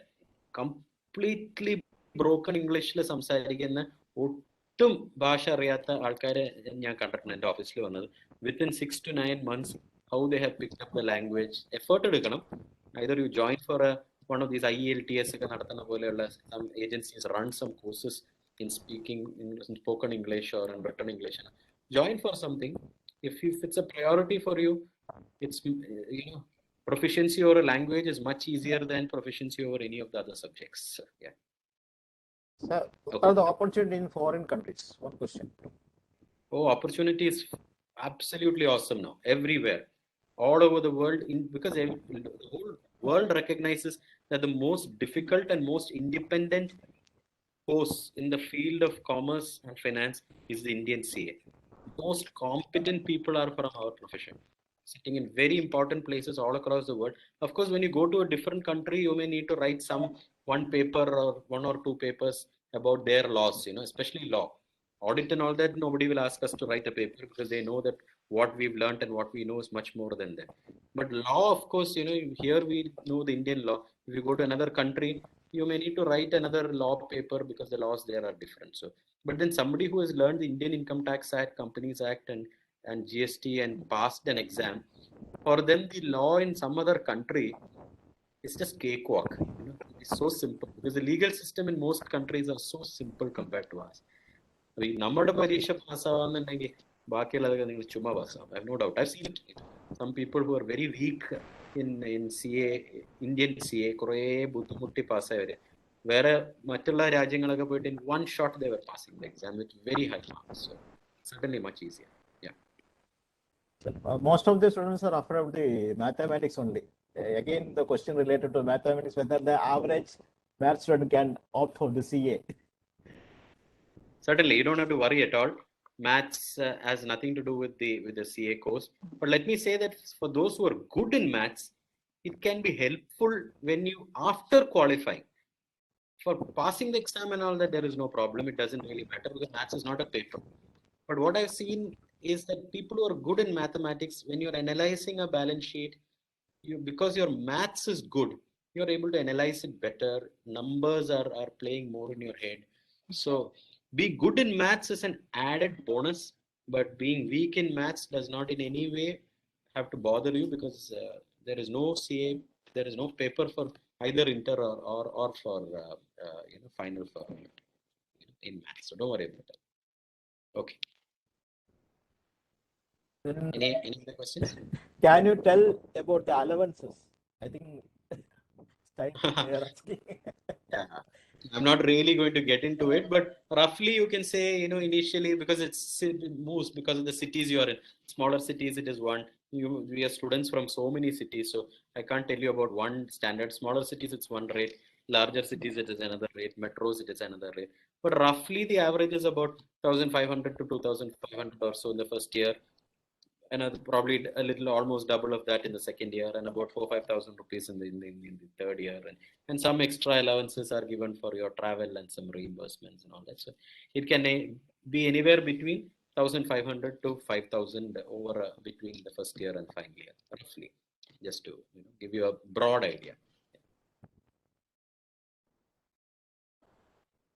Completely broken ഇംഗ്ലീഷിൽ സംസാരിക്കുന്ന ഒട്ടും ഭാഷ അറിയാത്ത ആൾക്കാരെ ഞാൻ കണ്ടിട്ടുണ്ട് എൻ്റെ ഓഫീസിൽ വന്നത്. Within 6 to 9 months, how they have picked up the language. Effort എടുക്കണം. Either you join for one of these IELTS ഒക്കെ നടത്തുന്ന പോലെയുള്ള some agencies run some courses in speaking English, in spoken English or in written English. Join for something. If it's a priority for you, It's, proficiency over a language is much easier than proficiency over any of the other subjects. Yeah. Sir, what Okay. are the opportunities in foreign countries? One question. Oh, opportunity is absolutely awesome now, everywhere, all over the world, because the whole world recognizes that the most difficult and most independent force in the field of commerce and finance is the Indian CA. Most competent people are from our profession, sitting in very important places all across the world. Of course, when you go to a different country, you may need to write one paper or one or two papers about their laws, especially law. Audit and all that, nobody will ask us to write a paper because they know that what we've learned and what we know is much more than that. But law, of course, here we know the Indian law. If you go to another country, you may need to write another law paper because the laws there are different. So, but then somebody who has learned the Indian Income Tax Act, Companies Act, and GST and passed an exam, for them the law in some other country is just cakewalk. It's so simple because the legal system in most countries are so simple compared to us. നമ്മുടെ പരീക്ഷ പാസ്സാവാന്നുണ്ടെങ്കിൽ ബാക്കിയുള്ളതൊക്കെ നിങ്ങൾ ചുമ്മാ പാസ്സാവും. I have no doubt. I've seen it. Some people who are very weak in CA, Indian CA, കുറേ ബുദ്ധിമുട്ടി പാസ്സായവര് വേറെ മറ്റുള്ള രാജ്യങ്ങളൊക്കെ പോയിട്ട് in one shot they were passing the exam with very high marks. So certainly much easier. Yeah. Most of the students are afraid of the mathematics only. Again, the question related to mathematics, whether the average math student can opt for the CA. Certainly, you don't have to worry at all. Maths has nothing to do with the CA course. But let me say that for those who are good in maths, it can be helpful when you, after qualifying, for passing the exam and all that, there is no problem. It doesn't really matter because maths is not a paper. But what I've seen is that people who are good in mathematics, when you're analyzing a balance sheet, because your maths is good, you're able to analyze it better. Numbers are playing more in your head. So be good in maths is an added bonus, but being weak in maths does not in any way have to bother you because there is no CA, there is no paper for either inter or for final for in maths. So don't worry about that. Okay. Then Any other questions? can you tell about the allowances? I think it's time they are asking. Yeah. I'm not really going to get into it, but roughly you can say, initially because it moves because of the cities you are in. Smaller cities, it is one. We are students from so many cities, so I can't tell you about one standard. Smaller cities, it's one rate. Larger cities, it is another rate. Metros, it is another rate. But roughly the average is about 1,500 to 2,500 or so in the first year. Another probably a little almost double of that in the second year, and about 4,000-5,000 rupees in the third year, and some extra allowances are given for your travel and some reimbursements and all that. So it can be anywhere between 1,500 to 5,000 over between the first year and final year, roughly, just to give you a broad idea.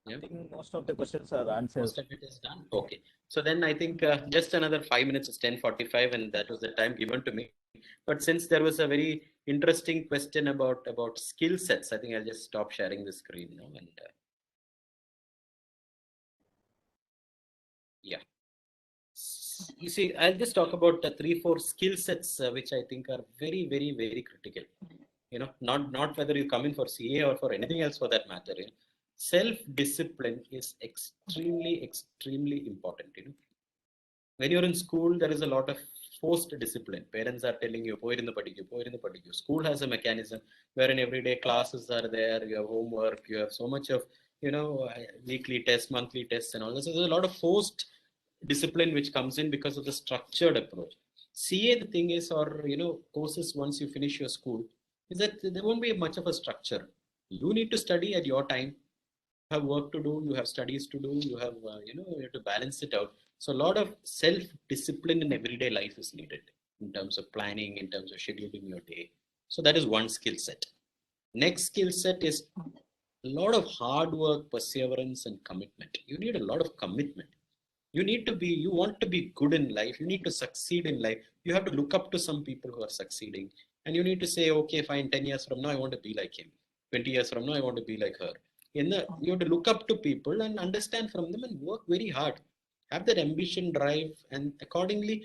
I think most of the questions are answered. Most of it is done. Okay. So then I think just another 5 minutes is 10:45, and that was the time given to me. But since there was a very interesting question about skill sets, I think I'll just stop sharing the screen now. And yeah. You see, I'll just talk about 3-4 skill sets which I think are very, very, very critical. Not whether you come in for CA or for anything else for that matter. Self-discipline is extremely, extremely important. When you're in school, there is a lot of forced discipline. Parents are telling you, padikku. School has a mechanism wherein everyday classes are there, you have homework, you have so much of, weekly tests, monthly tests and all this. So there's a lot of forced discipline which comes in because of the structured approach. CA, the thing is, or, courses once you finish your school, is that there won't be much of a structure. You need to study at your time. Have work to do, you have studies to do, you have you have to balance it out. So a lot of self-discipline in everyday life is needed in terms of planning, in terms of scheduling your day. So that is one skill set. Next skill set is a lot of hard work, perseverance and commitment. You need a lot of commitment. You want to be good in life, you need to succeed in life. You have to look up to some people who are succeeding, and you need to say, okay, fine, 10 years from now I want to be like him, 20 years from now I want to be like her. You have to look up to people and understand from them and work very hard. Have that ambition, drive, and accordingly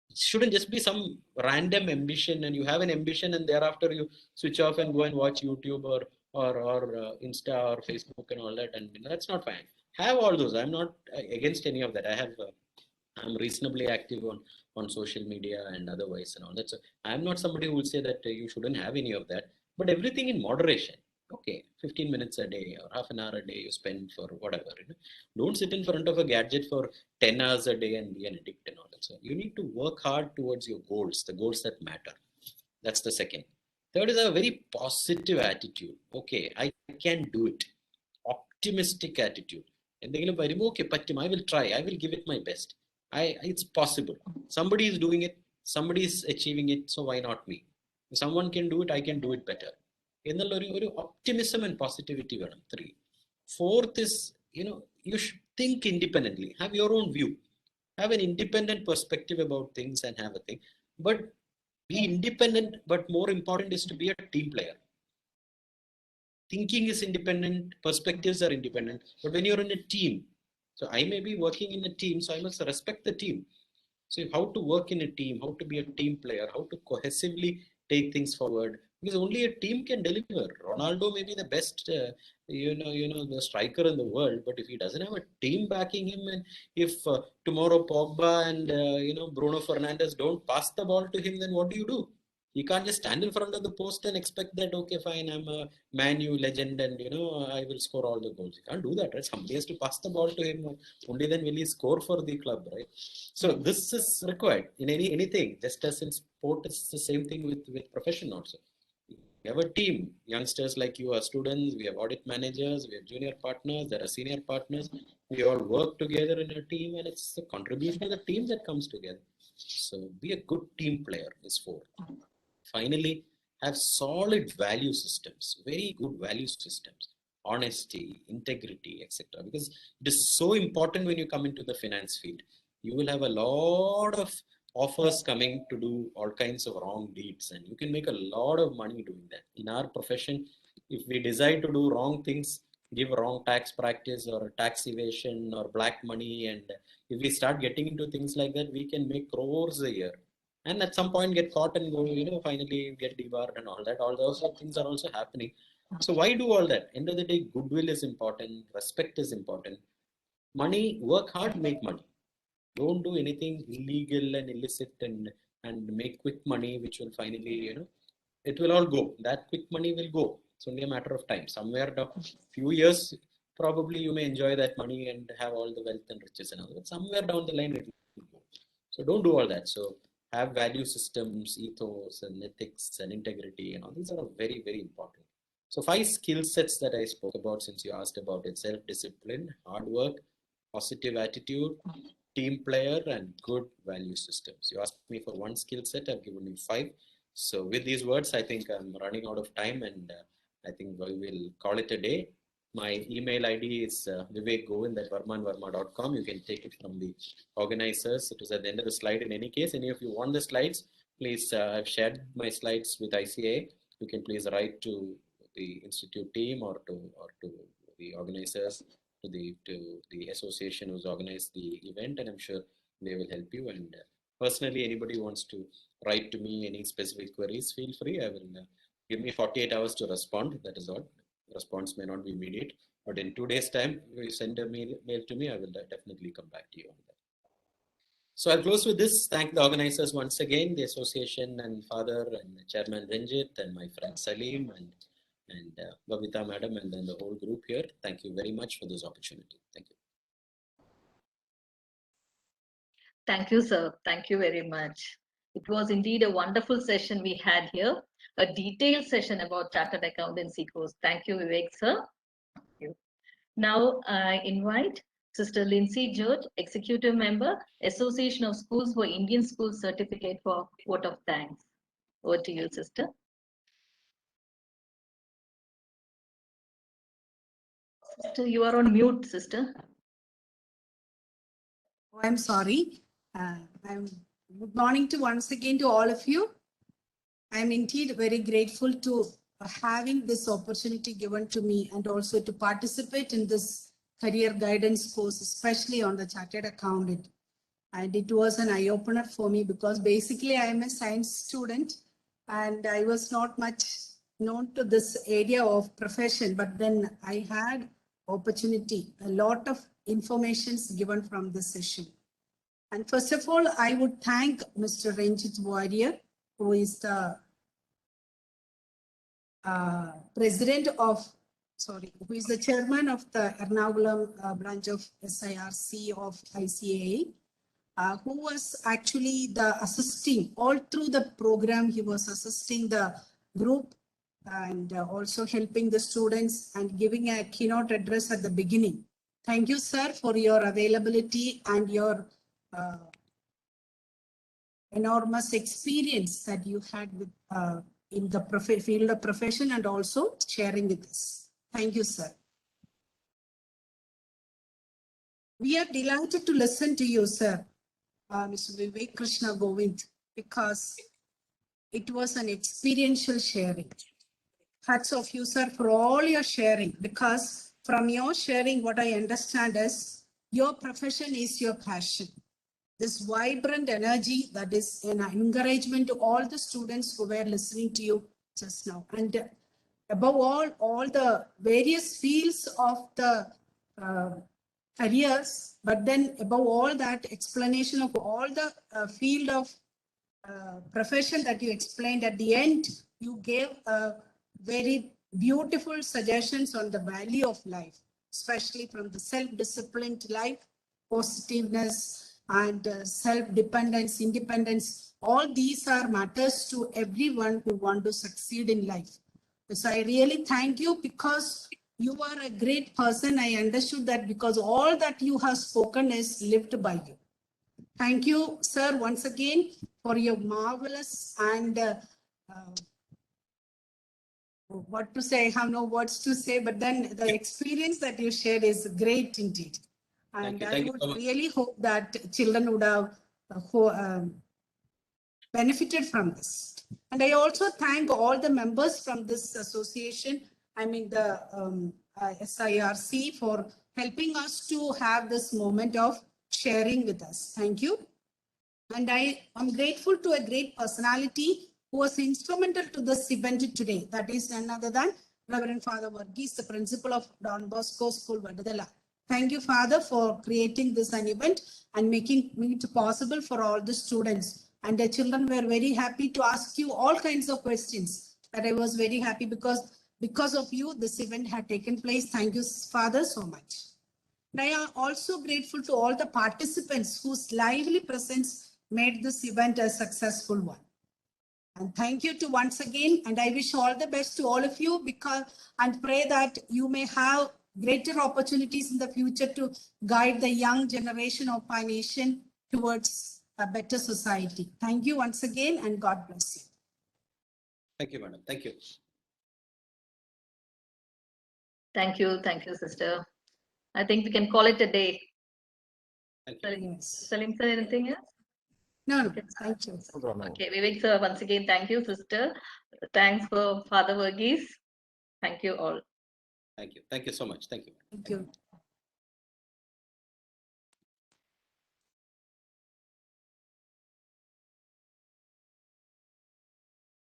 It shouldn't just be some random ambition, and you have an ambition and thereafter you switch off and go and watch YouTube or Insta or Facebook and all that, and that's not fine. Have all those. I'm not against any of that. I'm reasonably active on social media and otherwise and all that. So I'm not somebody who will say that you shouldn't have any of that, but everything in moderation. Okay, 15 minutes a day or half an hour a day you spend for whatever. Don't sit in front of a gadget for 10 hours a day and be an addict and all that. So you need to work hard towards your goals, the goals that matter. That's the second. Third is a very positive attitude. Okay, I can do it. Optimistic attitude. Okay, I will try. I will give it my best. It's possible. Somebody is doing it. Somebody is achieving it. So why not me? If someone can do it, I can do it better. Optimism and positivity. 3. Fourth is, you should think independently. Have your own view. Have an independent perspective about things and have a thing. But be independent, but more important is to be a team player. Thinking is independent, perspectives are independent, but when you're in a team, so I may be working in a team, so I must respect the team. So how to work in a team, how to be a team player, how to cohesively take things forward, because only a team can deliver. Ronaldo may be the best, the striker in the world, but if he doesn't have a team backing him, and if tomorrow Pogba and Bruno Fernandes don't pass the ball to him, then what do? You can't just stand in front of the post and expect that, okay, fine, I'm a Man U legend and, I will score all the goals. You can't do that, right? Somebody has to pass the ball to him. Only then will he score for the club, right? So this is required in anything, just as in sport, it's the same thing with profession also. We have a team, youngsters like you are students, we have audit managers, we have junior partners, there are senior partners. We all work together in a team, and it's the contribution of the team that comes together. So be a good team player is 4. Finally, have solid value systems, very good value systems, honesty, integrity, etc. Because it is so important when you come into the finance field. You will have a lot of offers coming to do all kinds of wrong deeds, and you can make a lot of money doing that. In our profession, if we decide to do wrong things, give wrong tax practice or tax evasion or black money, and if we start getting into things like that, we can make crores a year. And at some point get caught and go, finally get debarred and all that. All those things are also happening. So why do all that? End of the day, goodwill is important. Respect is important. Money, work hard, make money. Don't do anything illegal and illicit and make quick money, which will finally, it will all go. That quick money will go. It's only a matter of time. Somewhere down a few years, probably you may enjoy that money and have all the wealth and riches and all that. Somewhere down the line, it will go. So don't do all that. So have value systems, ethos and ethics and integrity and all these are very, very important. So 5 skill sets that I spoke about since you asked about it: self-discipline, hard work, positive attitude, team player, and good value systems. You asked me for 1 skill set, I've given you 5. So with these words, I think I'm running out of time, and I think we will call it a day. My email ID is vivekgovind@varmanvarma.com. You can take it from the organizers. It was at the end of the slide. In any case, any of you want the slides, please, I've shared my slides with ICA. You can please write to the institute team or to the organizers, to the association who's organized the event, and I'm sure they will help you. And personally, anybody who wants to write to me any specific queries, feel free. I will give me 48 hours to respond. That is all. Response may not be immediate, but in 2 days' time, if you send a mail to me, I will definitely come back to you on that. So I'll close with this. Thank the organizers once again, the association and Father and Chairman Ranjit and my friend Salim and Babita Madam and then the whole group here. Thank you very much for this opportunity. Thank you. Thank you, sir. Thank you very much. It was indeed a wonderful session we had here, a detailed session about Chartered Accountancy course. Thank you, Vivek, sir. Thank you. Now I invite Sister Lindsay George, Executive Member, Association of Schools for Indian Schools Certificate for Vote of Thanks. Over to you, Sister. Sister, you are on mute, Sister. Oh, I'm sorry. Good morning to once again to all of you. I'm indeed very grateful to having this opportunity given to me and also to participate in this career guidance course, especially on the Chartered Accountant. And it was an eye opener for me because basically I am a science student and I was not much known to this area of profession, but then I had opportunity, a lot of informations given from this session. And first of all, I would thank Mr. Ranjit Warrior, who is the who is the chairman of the Ernakulam branch of SIRC of ICAI, who was actually the assisting all through the program. He was assisting the group and also helping the students and giving a keynote address at the beginning. Thank you, sir, for your availability and your enormous experience that you had with in the field of profession and also sharing with us. Thank you, sir. We are delighted to listen to you, sir, Mr. Vivek Krishna Govind, because it was an experiential sharing. Hats off you, sir, for all your sharing, because from your sharing, what I understand is your profession is your passion. This vibrant energy that is an encouragement to all the students who were listening to you just now. And above all the various fields of the careers, but then above all that explanation of all the field of profession that you explained at the end, you gave very beautiful suggestions on the value of life, especially from the self-disciplined life, positiveness, and self-dependence, independence. All these are matters to everyone who want to succeed in life. So I really thank you because you are a great person. I understood that because all that you have spoken is lived by you. Thank you, sir, once again for your marvelous and what to say, I have no words to say, but then the experience that you shared is great indeed. And I would really hope that children would have benefited from this. And I also thank all the members from this association, I mean the SIRC, for helping us to have this moment of sharing with us. Thank you. And I am grateful to a great personality who was instrumental to this event today. That is none other than Reverend Father Varghese, the principal of Don Bosco School, Vadadala. Thank you, Father, for creating this an event and making it possible for all the students. And the children were very happy to ask you all kinds of questions. That I was very happy because of you, this event had taken place. Thank you, Father, so much. And I am also grateful to all the participants whose lively presence made this event a successful one. And thank you to once again, and I wish all the best to all of you and pray that you may have greater opportunities in the future to guide the young generation of our nation towards a better society. Thank you once again, and God bless you. Thank you, madam. Thank you. Thank you, sister. I think we can call it a day. Thank you. Yes. Salim sir, anything else? No, Okay. thank you. Okay, Vivek sir, once again, thank you, sister. Thanks for Father Varghese. Thank you all. Thank you. Thank you so much. Thank you. Thank you.